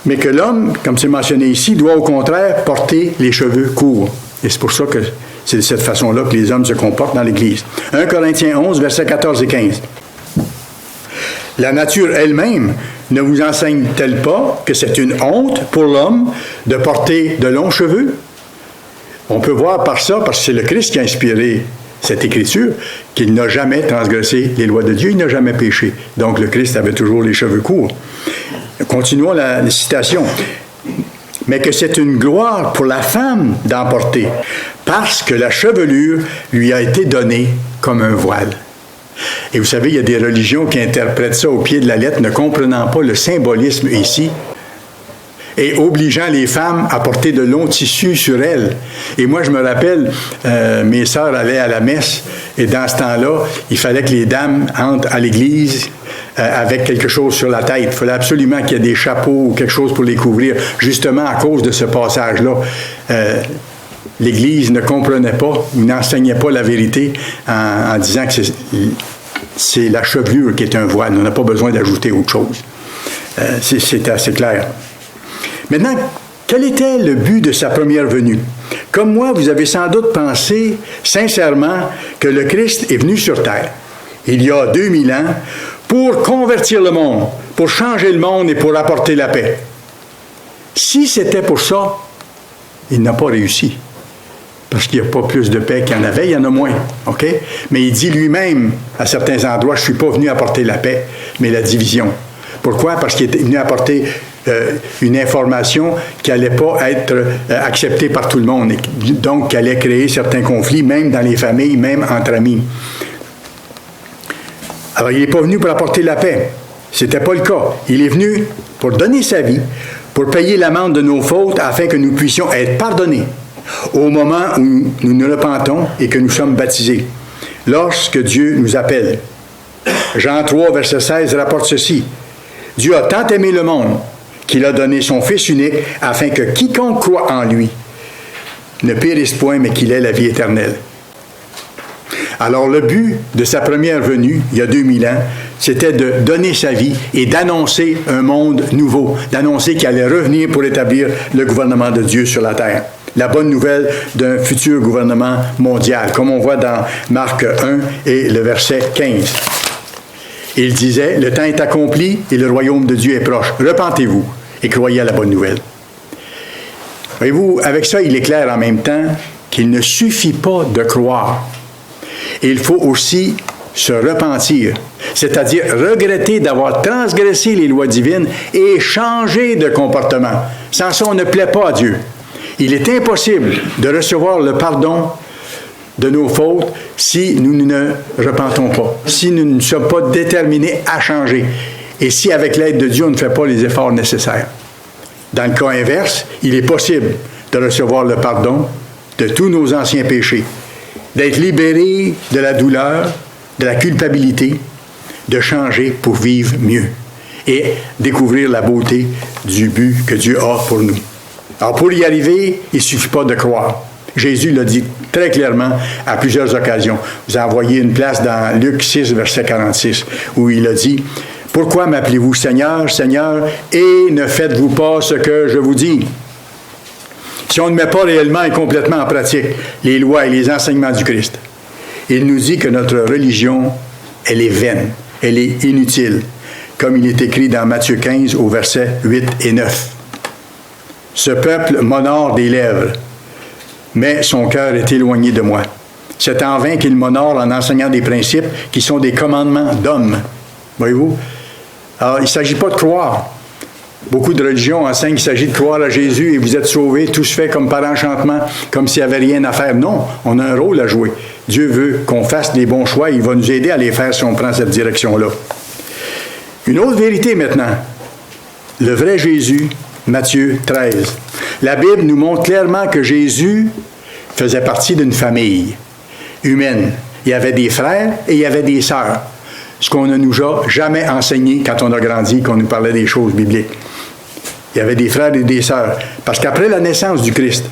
Mais que l'homme, comme c'est mentionné ici, doit au contraire porter les cheveux courts. Et c'est pour ça que c'est de cette façon-là que les hommes se comportent dans l'Église. 1 Corinthiens 11, versets 14 et 15. La nature elle-même ne vous enseigne-t-elle pas que c'est une honte pour l'homme de porter de longs cheveux? On peut voir par ça, parce que c'est le Christ qui a inspiré cette écriture, qu'il n'a jamais transgressé les lois de Dieu, il n'a jamais péché. Donc le Christ avait toujours les cheveux courts. Continuons la citation. Mais que c'est une gloire pour la femme d'en porter, parce que la chevelure lui a été donnée comme un voile. Et vous savez, il y a des religions qui interprètent ça au pied de la lettre, ne comprenant pas le symbolisme ici, et obligeant les femmes à porter de longs tissus sur elles. Et moi, je me rappelle, mes sœurs allaient à la messe, et dans ce temps-là, il fallait que les dames entrent à l'église avec quelque chose sur la tête. Il fallait absolument qu'il y ait des chapeaux ou quelque chose pour les couvrir, justement à cause de ce passage-là. L'Église ne comprenait pas, ou n'enseignait pas la vérité en disant que c'est la chevelure qui est un voile. On n'a pas besoin d'ajouter autre chose. C'est assez clair. Maintenant, quel était le but de sa première venue? Comme moi, vous avez sans doute pensé sincèrement que le Christ est venu sur terre, il y a 2000 ans, pour convertir le monde, pour changer le monde et pour apporter la paix. Si c'était pour ça, il n'a pas réussi. Parce qu'il n'y a pas plus de paix qu'il y en avait, il y en a moins. OK? Mais il dit lui-même, à certains endroits, je ne suis pas venu apporter la paix, mais la division. Pourquoi? Parce qu'il est venu apporter une information qui n'allait pas être acceptée par tout le monde, et donc qui allait créer certains conflits, même dans les familles, même entre amis. Alors, il n'est pas venu pour apporter la paix. Ce n'était pas le cas. Il est venu pour donner sa vie, pour payer l'amende de nos fautes, afin que nous puissions être pardonnés au moment où nous nous repentons et que nous sommes baptisés. lorsque Dieu nous appelle. Jean 3, verset 16 rapporte ceci. Dieu a tant aimé le monde qu'il a donné son Fils unique afin que quiconque croit en lui ne périsse point, mais qu'il ait la vie éternelle. Alors le but de sa première venue, il y a 2000 ans, c'était de donner sa vie et d'annoncer un monde nouveau, d'annoncer qu'il allait revenir pour établir le gouvernement de Dieu sur la terre. La bonne nouvelle d'un futur gouvernement mondial, comme on voit dans Marc 1 et le verset 15. Il disait, le temps est accompli et le royaume de Dieu est proche. Repentez-vous et croyez à la bonne nouvelle. Voyez-vous, avec ça, il est clair en même temps qu'il ne suffit pas de croire. Et il faut aussi se repentir, c'est-à-dire regretter d'avoir transgressé les lois divines et changer de comportement. Sans ça, on ne plaît pas à Dieu. Il est impossible de recevoir le pardon de nos fautes si nous ne repentons pas, si nous ne sommes pas déterminés à changer et si avec l'aide de Dieu, on ne fait pas les efforts nécessaires. Dans le cas inverse, il est possible de recevoir le pardon de tous nos anciens péchés, d'être libéré de la douleur, de la culpabilité, de changer pour vivre mieux et découvrir la beauté du but que Dieu a pour nous. Alors pour y arriver, il ne suffit pas de croire. Jésus l'a dit très clairement à plusieurs occasions. Vous avez envoyé une place dans Luc 6, verset 46, où il a dit « Pourquoi m'appelez-vous Seigneur, Seigneur, et ne faites-vous pas ce que je vous dis ?» Si on ne met pas réellement et complètement en pratique les lois et les enseignements du Christ, il nous dit que notre religion, elle est vaine, elle est inutile, comme il est écrit dans Matthieu 15 au verset 8 et 9. « Ce peuple m'honore des lèvres, mais son cœur est éloigné de moi. C'est en vain qu'il m'honore en enseignant des principes qui sont des commandements d'hommes. » Voyez-vous? Alors, il ne s'agit pas de croire. Beaucoup de religions enseignent qu'il s'agit de croire à Jésus et vous êtes sauvés, tout se fait comme par enchantement, comme s'il n'y avait rien à faire. Non, on a un rôle à jouer. Dieu veut qu'on fasse les bons choix, il va nous aider à les faire si on prend cette direction-là. Une autre vérité maintenant. Le vrai Jésus, Matthieu 13. La Bible nous montre clairement que Jésus faisait partie d'une famille humaine. Il y avait des frères et il y avait des sœurs. Ce qu'on ne nous a jamais enseigné quand on a grandi, qu'on nous parlait des choses bibliques. Il y avait des frères et des sœurs. Parce qu'après la naissance du Christ,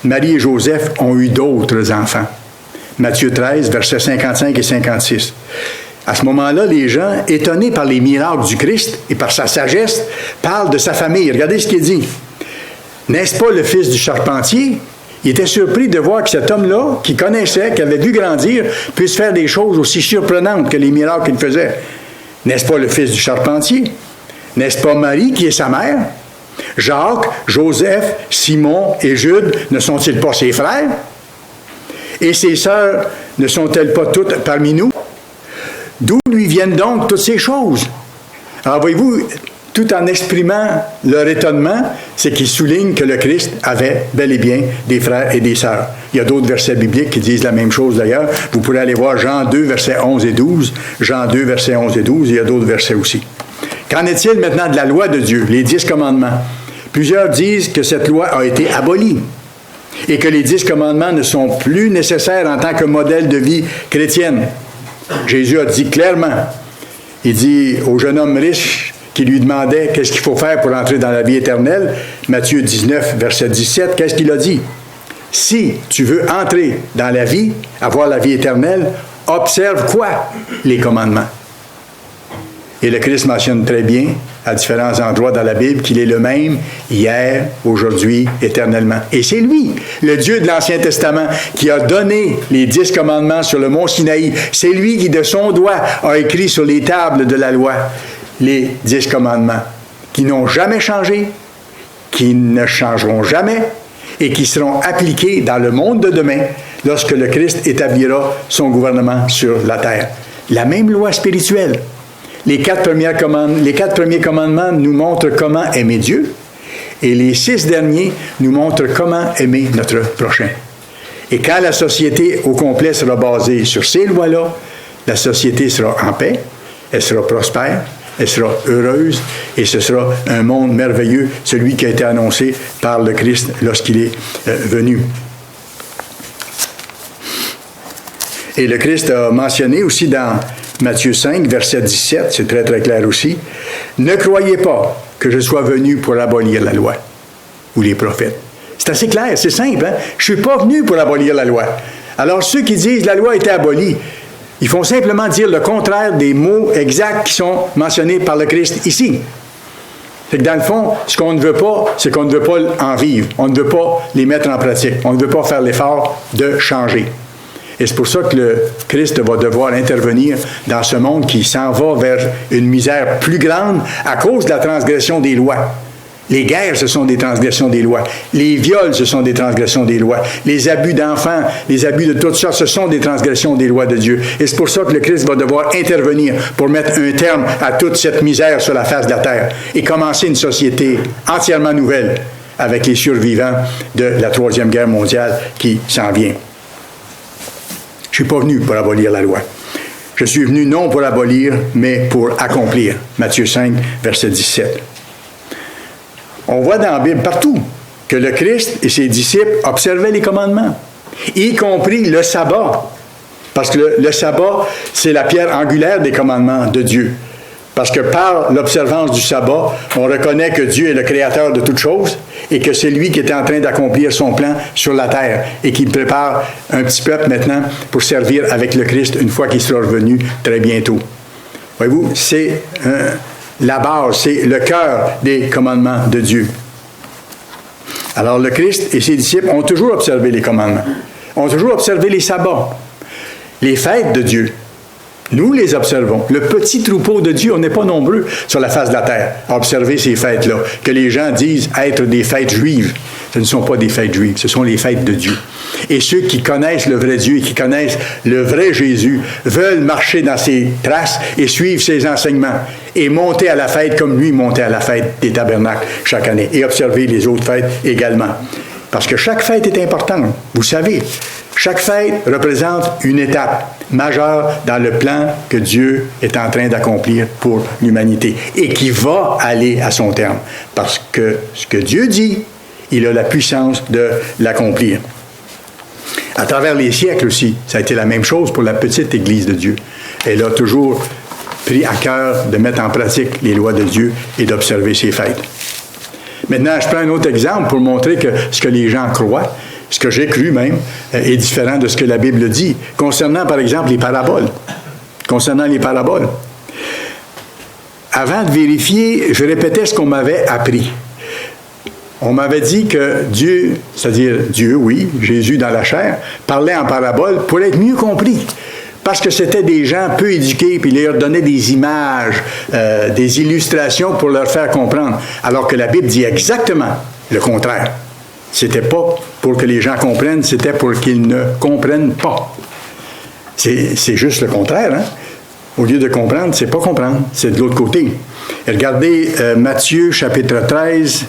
Marie et Joseph ont eu d'autres enfants. Matthieu 13, versets 55 et 56. À ce moment-là, les gens, étonnés par les miracles du Christ et par sa sagesse, parlent de sa famille. Regardez ce qu'il dit. « N'est-ce pas le fils du charpentier? » Il était surpris de voir que cet homme-là, qu'il connaissait, qu'il avait vu grandir, puisse faire des choses aussi surprenantes que les miracles qu'il faisait. N'est-ce pas le fils du charpentier? N'est-ce pas Marie qui est sa mère? Jacques, Joseph, Simon et Jude ne sont-ils pas ses frères? Et ses sœurs ne sont-elles pas toutes parmi nous? D'où lui viennent donc toutes ces choses? Alors voyez-vous, tout en exprimant leur étonnement, c'est qu'ils soulignent que le Christ avait bel et bien des frères et des sœurs. Il y a d'autres versets bibliques qui disent la même chose d'ailleurs. Vous pourrez aller voir Jean 2, versets 11 et 12. Jean 2, versets 11 et 12, il y a d'autres versets aussi. Qu'en est-il maintenant de la loi de Dieu, les 10 commandements? Plusieurs disent que cette loi a été abolie et que les 10 commandements ne sont plus nécessaires en tant que modèle de vie chrétienne. Jésus a dit clairement, il dit au jeune homme riche qui lui demandait qu'est-ce qu'il faut faire pour entrer dans la vie éternelle, Matthieu 19, verset 17, qu'est-ce qu'il a dit? Si tu veux entrer dans la vie, avoir la vie éternelle, observe quoi? Les commandements. Et le Christ mentionne très bien, à différents endroits dans la Bible, qu'il est le même hier, aujourd'hui, éternellement. Et c'est lui, le Dieu de l'Ancien Testament, qui a donné les 10 commandements sur le mont Sinaï. C'est lui qui, de son doigt, a écrit sur les tables de la loi les 10 commandements, qui n'ont jamais changé, qui ne changeront jamais, et qui seront appliqués dans le monde de demain, lorsque le Christ établira son gouvernement sur la terre. La même loi spirituelle. Les 4 premiers commandements nous montrent comment aimer Dieu, et les 6 derniers nous montrent comment aimer notre prochain. Et quand la société au complet sera basée sur ces lois-là, la société sera en paix, elle sera prospère, elle sera heureuse, et ce sera un monde merveilleux, celui qui a été annoncé par le Christ lorsqu'il est venu. Et le Christ a mentionné aussi dans Matthieu 5, verset 17, c'est très très clair aussi, « Ne croyez pas que je sois venu pour abolir la loi ou les prophètes. » C'est assez clair, c'est simple. Hein? Je ne suis pas venu pour abolir la loi. Alors ceux qui disent « la loi a été abolie », ils font simplement dire le contraire des mots exacts qui sont mentionnés par le Christ ici. C'est que dans le fond, ce qu'on ne veut pas, c'est qu'on ne veut pas en vivre. On ne veut pas les mettre en pratique. On ne veut pas faire l'effort de changer. Et c'est pour ça que le Christ va devoir intervenir dans ce monde qui s'en va vers une misère plus grande à cause de la transgression des lois. Les guerres, ce sont des transgressions des lois. Les viols, ce sont des transgressions des lois. Les abus d'enfants, les abus de toutes sortes, ce sont des transgressions des lois de Dieu. Et c'est pour ça que le Christ va devoir intervenir pour mettre un terme à toute cette misère sur la face de la terre et commencer une société entièrement nouvelle avec les survivants de la Troisième Guerre mondiale qui s'en vient. Je ne suis pas venu pour abolir la loi. Je suis venu non pour abolir, mais pour accomplir. Matthieu 5, verset 17. On voit dans la Bible partout que le Christ et ses disciples observaient les commandements, y compris le sabbat. Parce que le sabbat, c'est la pierre angulaire des commandements de Dieu. Parce que par l'observance du sabbat, on reconnaît que Dieu est le créateur de toutes choses et que c'est lui qui est en train d'accomplir son plan sur la terre et qui prépare un petit peuple maintenant pour servir avec le Christ une fois qu'il sera revenu très bientôt. Voyez-vous, c'est la base, c'est le cœur des commandements de Dieu. Alors le Christ et ses disciples ont toujours observé les commandements, ont toujours observé les sabbats, les fêtes de Dieu. Nous les observons. Le petit troupeau de Dieu, on n'est pas nombreux sur la face de la terre à observer ces fêtes-là, que les gens disent être des fêtes juives. Ce ne sont pas des fêtes juives, ce sont les fêtes de Dieu. Et ceux qui connaissent le vrai Dieu et qui connaissent le vrai Jésus veulent marcher dans ses traces et suivre ses enseignements et monter à la fête comme lui montait à la fête des tabernacles chaque année et observer les autres fêtes également. Parce que chaque fête est importante, vous savez. Chaque fête représente une étape majeure dans le plan que Dieu est en train d'accomplir pour l'humanité et qui va aller à son terme. Parce que ce que Dieu dit, il a la puissance de l'accomplir. À travers les siècles aussi, ça a été la même chose pour la petite Église de Dieu. Elle a toujours pris à cœur de mettre en pratique les lois de Dieu et d'observer ses fêtes. Maintenant, je prends un autre exemple pour montrer que ce que les gens croient, ce que j'ai cru même, est différent de ce que la Bible dit, concernant par exemple les paraboles. Concernant les paraboles. Avant de vérifier, je répétais ce qu'on m'avait appris. On m'avait dit que Dieu, c'est-à-dire Dieu, oui, Jésus dans la chair, parlait en parabole pour être mieux compris. Parce que c'était des gens peu éduqués, puis il leur donnait des images, des illustrations pour leur faire comprendre. Alors que la Bible dit exactement le contraire. C'était pas pour que les gens comprennent, c'était pour qu'ils ne comprennent pas. C'est juste le contraire, hein? Au lieu de comprendre, c'est pas comprendre, c'est de l'autre côté. Et regardez Matthieu chapitre 13,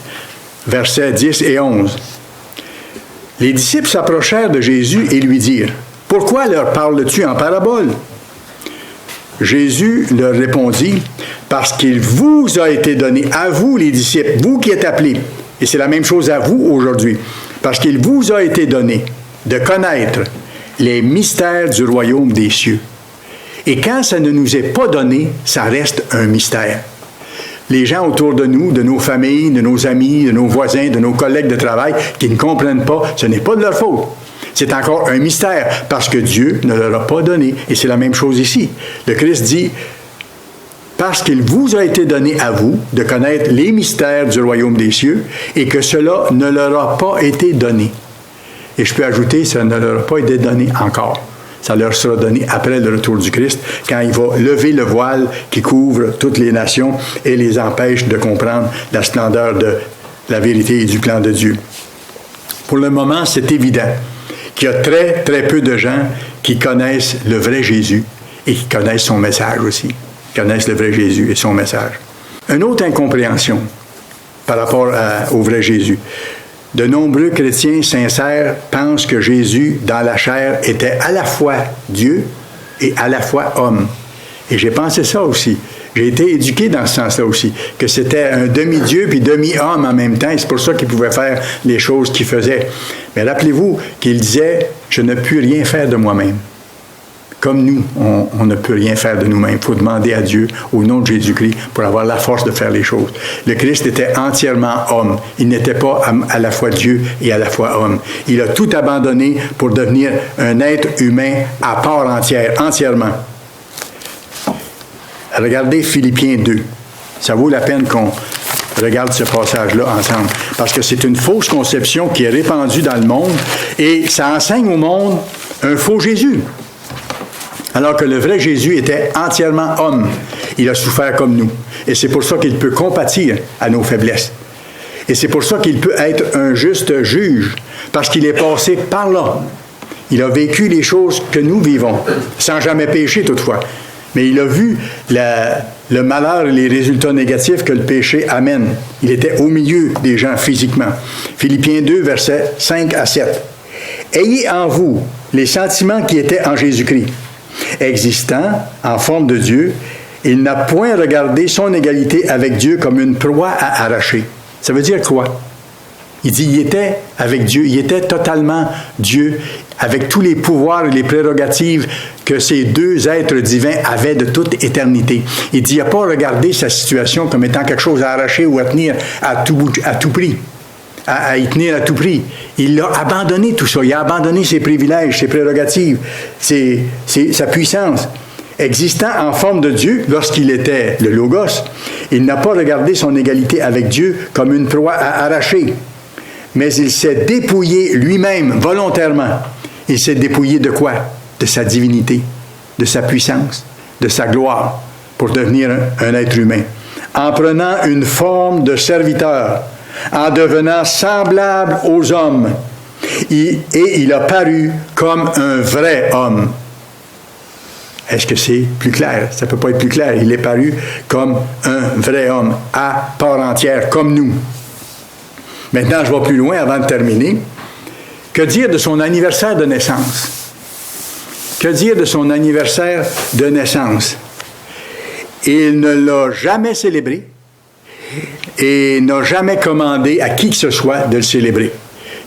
versets 10 et 11. Les disciples s'approchèrent de Jésus et lui dirent, « Pourquoi leur parles-tu en parabole? » Jésus leur répondit, « Parce qu'il vous a été donné, à vous les disciples, vous qui êtes appelés, et c'est la même chose à vous aujourd'hui, parce qu'il vous a été donné de connaître les mystères du royaume des cieux. Et quand ça ne nous est pas donné, ça reste un mystère. » Les gens autour de nous, de nos familles, de nos amis, de nos voisins, de nos collègues de travail, qui ne comprennent pas, ce n'est pas de leur faute. C'est encore un mystère, parce que Dieu ne leur a pas donné. Et c'est la même chose ici. Le Christ dit, parce qu'il vous a été donné à vous de connaître les mystères du royaume des cieux, et que cela ne leur a pas été donné. Et je peux ajouter, ça ne leur a pas été donné encore. Ça leur sera donné après le retour du Christ, quand il va lever le voile qui couvre toutes les nations et les empêche de comprendre la splendeur de la vérité et du plan de Dieu. Pour le moment, c'est évident qu'il y a très, très peu de gens qui connaissent le vrai Jésus et qui connaissent son message aussi, connaissent le vrai Jésus et son message. Une autre incompréhension par rapport au vrai Jésus. De nombreux chrétiens sincères pensent que Jésus, dans la chair, était à la fois Dieu et à la fois homme. Et j'ai pensé ça aussi. J'ai été éduqué dans ce sens-là aussi, que c'était un demi-dieu puis demi-homme en même temps, et c'est pour ça qu'il pouvait faire les choses qu'il faisait. Mais rappelez-vous qu'il disait « Je ne puis rien faire de moi-même. Comme nous, on ne peut rien faire de nous-mêmes. Il faut demander à Dieu, au nom de Jésus-Christ, pour avoir la force de faire les choses. Le Christ était entièrement homme. Il n'était pas à la fois Dieu et à la fois homme. Il a tout abandonné pour devenir un être humain à part entière, entièrement. Regardez Philippiens 2. Ça vaut la peine qu'on regarde ce passage-là ensemble. Parce que c'est une fausse conception qui est répandue dans le monde et ça enseigne au monde un faux Jésus. Alors que le vrai Jésus était entièrement homme. Il a souffert comme nous. Et c'est pour ça qu'il peut compatir à nos faiblesses. Et c'est pour ça qu'il peut être un juste juge. Parce qu'il est passé par là. Il a vécu les choses que nous vivons, sans jamais pécher toutefois. Mais il a vu le malheur et les résultats négatifs que le péché amène. Il était au milieu des gens physiquement. Philippiens 2, versets 5 à 7. « Ayez en vous les sentiments qui étaient en Jésus-Christ. Existant en forme de Dieu, il n'a point regardé son égalité avec Dieu comme une proie à arracher. » Ça veut dire quoi? Il dit, il était avec Dieu, il était totalement Dieu, avec tous les pouvoirs et les prérogatives que ces deux êtres divins avaient de toute éternité. Il dit, il n'a pas regardé sa situation comme étant quelque chose à arracher ou à tenir à tout prix. À y tenir à tout prix. Il a abandonné tout ça. Il a abandonné ses privilèges, ses prérogatives, sa puissance. Existant en forme de Dieu, lorsqu'il était le Logos, il n'a pas regardé son égalité avec Dieu comme une proie à arracher. Mais il s'est dépouillé lui-même volontairement. Il s'est dépouillé de quoi? De sa divinité, de sa puissance, de sa gloire, pour devenir un être humain. En prenant une forme de serviteur, en devenant semblable aux hommes, et il a paru comme un vrai homme. Est-ce que c'est plus clair? Ça ne peut pas être plus clair. Il est paru comme un vrai homme, à part entière, comme nous. Maintenant, je vais plus loin avant de terminer. Que dire de son anniversaire de naissance? Que dire de son anniversaire de naissance? Il ne l'a jamais célébré et n'a jamais commandé à qui que ce soit de le célébrer.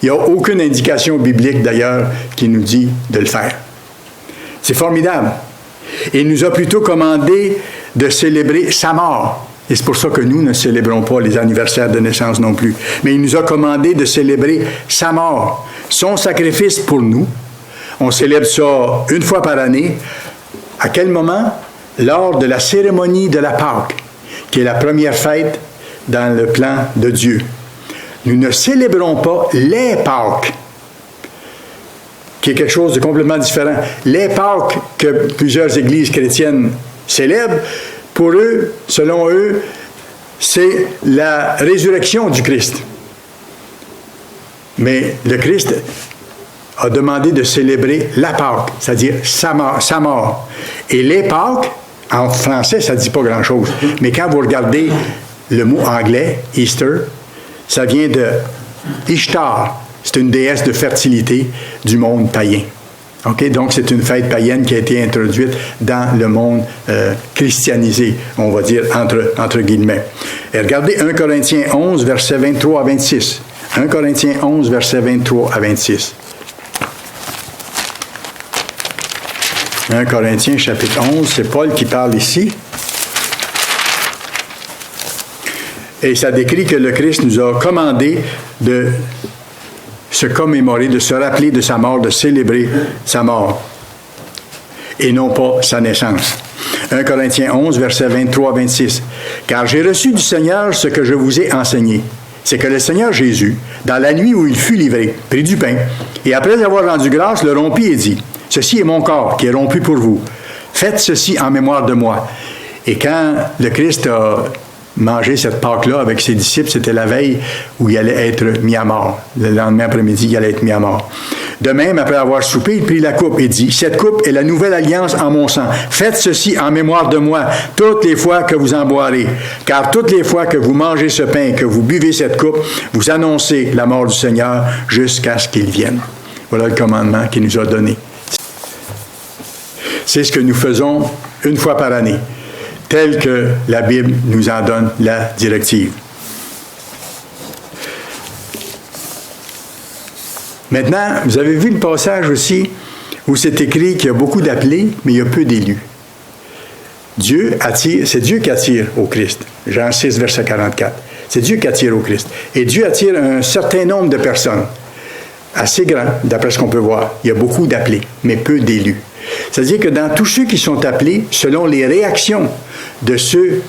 Il n'y a aucune indication biblique, d'ailleurs, qui nous dit de le faire. C'est formidable. Il nous a plutôt commandé de célébrer sa mort. Et c'est pour ça que nous ne célébrons pas les anniversaires de naissance non plus. Mais il nous a commandé de célébrer sa mort, son sacrifice pour nous. On célèbre ça une fois par année. À quel moment? Lors de la cérémonie de la Pâque, qui est la première fête dans le plan de Dieu. Nous ne célébrons pas les Pâques, qui est quelque chose de complètement différent. Les Pâques que plusieurs églises chrétiennes célèbrent, pour eux, selon eux, c'est la résurrection du Christ. Mais le Christ a demandé de célébrer la Pâque, c'est-à-dire sa mort. Et les Pâques, en français, ça ne dit pas grand-chose. Mais quand vous regardez le mot anglais, Easter, ça vient de Ishtar. C'est une déesse de fertilité du monde païen. Okay? Donc, c'est une fête païenne qui a été introduite dans le monde christianisé, on va dire, entre guillemets. Et regardez 1 Corinthiens 11, versets 23 à 26. 1 Corinthiens 11, versets 23 à 26. 1 Corinthiens, chapitre 11, c'est Paul qui parle ici. Et ça décrit que le Christ nous a commandé de se commémorer, de se rappeler de sa mort, de célébrer sa mort, et non pas sa naissance. 1 Corinthiens 11, versets 23 à 26. « Car j'ai reçu du Seigneur ce que je vous ai enseigné. C'est que le Seigneur Jésus, dans la nuit où il fut livré, prit du pain, et après avoir rendu grâce, le rompit et dit, « Ceci est mon corps qui est rompu pour vous. Faites ceci en mémoire de moi. » Et quand le Christ a mangé cette Pâque-là avec ses disciples, c'était la veille où il allait être mis à mort. Le lendemain après-midi, il allait être mis à mort. De même, après avoir soupé, il prit la coupe et dit, « Cette coupe est la nouvelle alliance en mon sang. Faites ceci en mémoire de moi toutes les fois que vous en boirez. Car toutes les fois que vous mangez ce pain et que vous buvez cette coupe, vous annoncez la mort du Seigneur jusqu'à ce qu'il vienne. » Voilà le commandement qu'il nous a donné. C'est ce que nous faisons une fois par année, tel que la Bible nous en donne la directive. Maintenant, vous avez vu le passage aussi où c'est écrit qu'il y a beaucoup d'appelés, mais il y a peu d'élus. Dieu attire, c'est Dieu qui attire au Christ. Jean 6, verset 44. C'est Dieu qui attire au Christ. Et Dieu attire un certain nombre de personnes, assez grand, d'après ce qu'on peut voir. Il y a beaucoup d'appelés, mais peu d'élus. C'est-à-dire que dans tous ceux qui sont appelés, selon les réactions de ceux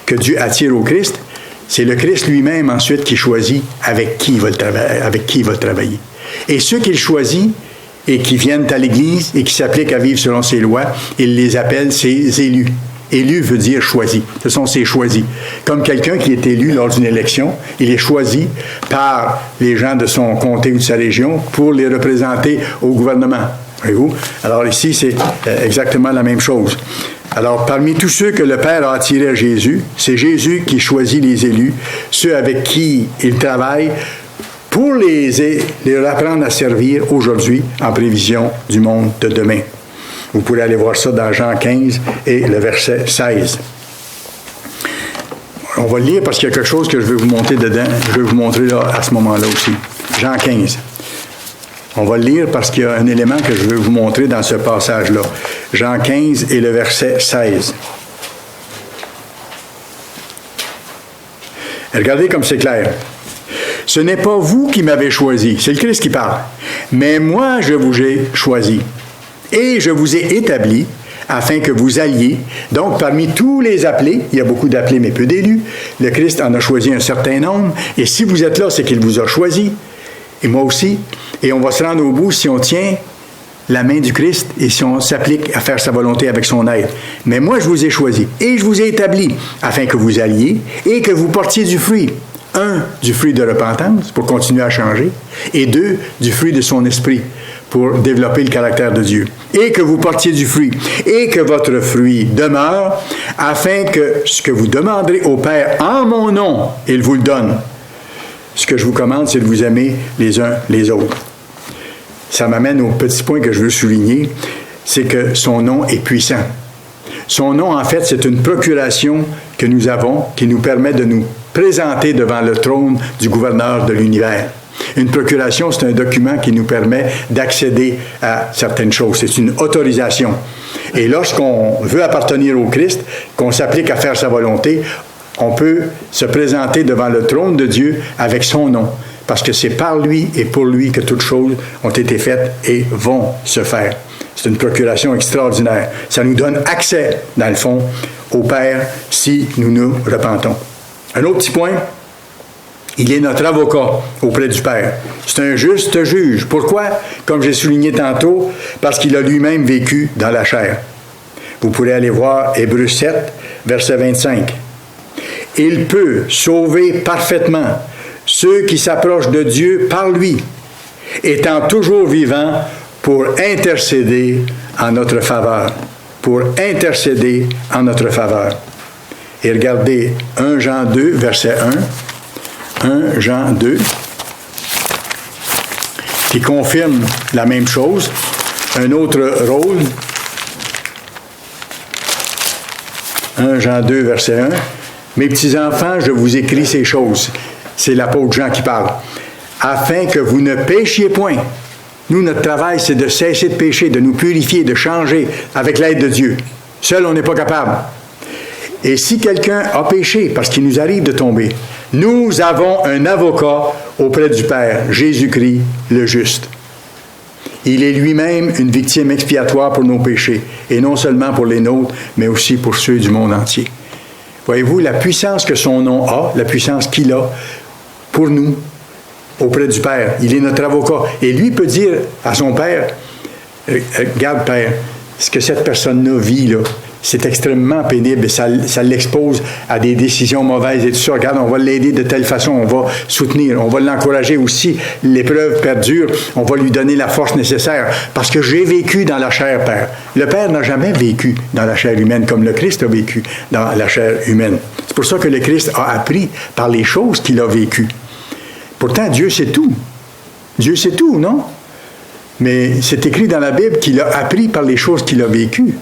que Dieu attire au Christ, c'est le Christ lui-même ensuite qui choisit avec qui il va travailler. Et ceux qu'il choisit et qui viennent à l'Église et qui s'appliquent à vivre selon ses lois, il les appelle ses élus. Élu veut dire choisi. Ce sont ses choisis. Comme quelqu'un qui est élu lors d'une élection, il est choisi par les gens de son comté ou de sa région pour les représenter au gouvernement. Voyez-vous? Alors ici, c'est exactement la même chose. Alors, parmi tous ceux que le Père a attirés à Jésus, c'est Jésus qui choisit les élus, ceux avec qui il travaille, pour les apprendre à servir aujourd'hui en prévision du monde de demain. Vous pourrez aller voir ça dans Jean 15 et le verset 16. On va le lire parce qu'il y a quelque chose que je vais vous montrer dedans. Je vais vous montrer là, à ce moment-là aussi. Jean 15. On va le lire parce qu'il y a un élément que je veux vous montrer dans ce passage-là. Jean 15 et le verset 16. Et regardez comme c'est clair. « Ce n'est pas vous qui m'avez choisi. » C'est le Christ qui parle. « Mais moi, je vous ai choisi. Et je vous ai établi afin que vous alliez. » Donc, parmi tous les appelés, il y a beaucoup d'appelés, mais peu d'élus. Le Christ en a choisi un certain nombre. Et si vous êtes là, c'est qu'il vous a choisi. Et moi aussi. Et on va se rendre au bout si on tient la main du Christ et si on s'applique à faire sa volonté avec son aide. Mais moi, je vous ai choisi et je vous ai établi afin que vous alliez et que vous portiez du fruit. 1, du fruit de repentance pour continuer à changer. Et 2, du fruit de son esprit pour développer le caractère de Dieu. Et que vous portiez du fruit. Et que votre fruit demeure afin que ce que vous demanderez au Père en mon nom, il vous le donne. Ce que je vous commande, c'est de vous aimer les uns les autres. Ça m'amène au petit point que je veux souligner, c'est que son nom est puissant. Son nom, en fait, c'est une procuration que nous avons qui nous permet de nous présenter devant le trône du gouverneur de l'univers. Une procuration, c'est un document qui nous permet d'accéder à certaines choses. C'est une autorisation. Et lorsqu'on veut appartenir au Christ, qu'on s'applique à faire sa volonté, on peut se présenter devant le trône de Dieu avec son nom. Parce que c'est par lui et pour lui que toutes choses ont été faites et vont se faire. C'est une procuration extraordinaire. Ça nous donne accès, dans le fond, au Père si nous nous repentons. Un autre petit point, il est notre avocat auprès du Père. C'est un juste juge. Pourquoi? Comme j'ai souligné tantôt, parce qu'il a lui-même vécu dans la chair. Vous pourrez aller voir Hébreux 7, verset 25. Il peut sauver parfaitement ceux qui s'approchent de Dieu par lui, étant toujours vivant pour intercéder en notre faveur. Pour intercéder en notre faveur. Et regardez 1 Jean 2, verset 1. 1 Jean 2, qui confirme la même chose. Un autre rôle. 1 Jean 2, verset 1. Mes petits-enfants, je vous écris ces choses. C'est l'apôtre Jean qui parle. Afin que vous ne péchiez point. Nous, notre travail, c'est de cesser de pécher, de nous purifier, de changer avec l'aide de Dieu. Seul, on n'est pas capable. Et si quelqu'un a péché, parce qu'il nous arrive de tomber, nous avons un avocat auprès du Père, Jésus-Christ, le juste. Il est lui-même une victime expiatoire pour nos péchés, et non seulement pour les nôtres, mais aussi pour ceux du monde entier. Voyez-vous, la puissance que son nom a, la puissance qu'il a pour nous, auprès du Père. Il est notre avocat. Et lui peut dire à son Père, « Regarde, Père, ce que cette personne-là vit, là, c'est extrêmement pénible et ça l'expose à des décisions mauvaises et tout ça. Regarde, on va l'aider de telle façon, on va soutenir, on va l'encourager aussi. L'épreuve perdure, on va lui donner la force nécessaire parce que j'ai vécu dans la chair, Père. » Le Père n'a jamais vécu dans la chair humaine comme le Christ a vécu dans la chair humaine. C'est pour ça que le Christ a appris par les choses qu'il a vécues. Pourtant, Dieu sait tout. Dieu sait tout, non? Mais c'est écrit dans la Bible qu'il a appris par les choses qu'il a vécues.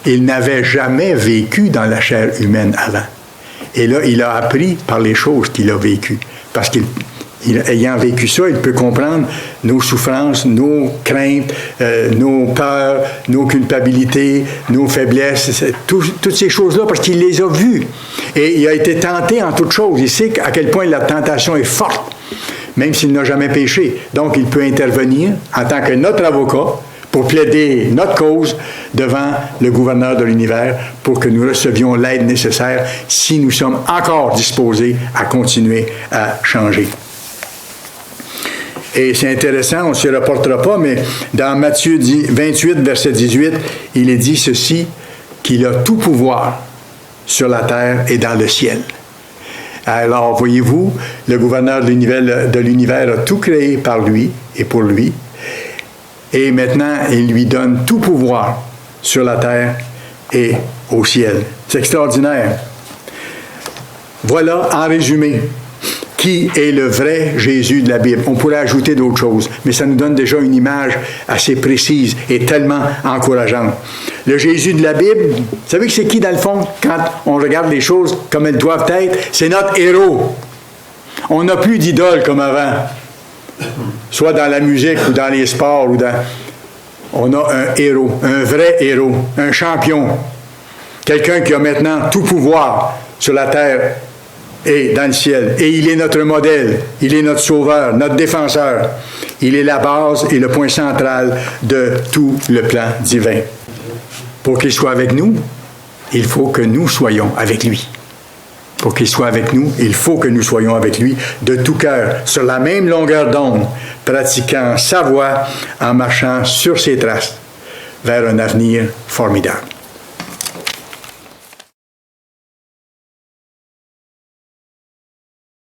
Il n'avait jamais vécu dans la chair humaine avant. Et là, il a appris par les choses qu'il a vécues. Parce qu'il ayant vécu ça, il peut comprendre nos souffrances, nos craintes, nos peurs, nos culpabilités, nos faiblesses, toutes ces choses-là, parce qu'il les a vues. Et il a été tenté en toutes choses. Il sait à quel point la tentation est forte, même s'il n'a jamais péché. Donc, il peut intervenir en tant que notre avocat pour plaider notre cause devant le gouverneur de l'univers pour que nous recevions l'aide nécessaire si nous sommes encore disposés à continuer à changer. Et c'est intéressant, on ne s'y reportera pas, mais dans Matthieu 28, verset 18, il est dit ceci, qu'il a tout pouvoir sur la terre et dans le ciel. Alors, voyez-vous, le gouverneur de l'univers a tout créé par lui et pour lui. Et maintenant, il lui donne tout pouvoir sur la terre et au ciel. C'est extraordinaire. Voilà, en résumé, qui est le vrai Jésus de la Bible. On pourrait ajouter d'autres choses, mais ça nous donne déjà une image assez précise et tellement encourageante. Le Jésus de la Bible, vous savez que c'est qui dans le fond, quand on regarde les choses comme elles doivent être? C'est notre héros. On n'a plus d'idole comme avant, soit dans la musique ou dans les sports. On a un héros, un vrai héros, un champion, quelqu'un qui a maintenant tout pouvoir sur la terre et dans le ciel. Et il est notre modèle, il est notre sauveur, notre défenseur. Il est la base et le point central de tout le plan divin. Pour qu'il soit avec nous, il faut que nous soyons avec lui. Pour qu'il soit avec nous, il faut que nous soyons avec lui de tout cœur, sur la même longueur d'onde, pratiquant sa voie, en marchant sur ses traces vers un avenir formidable.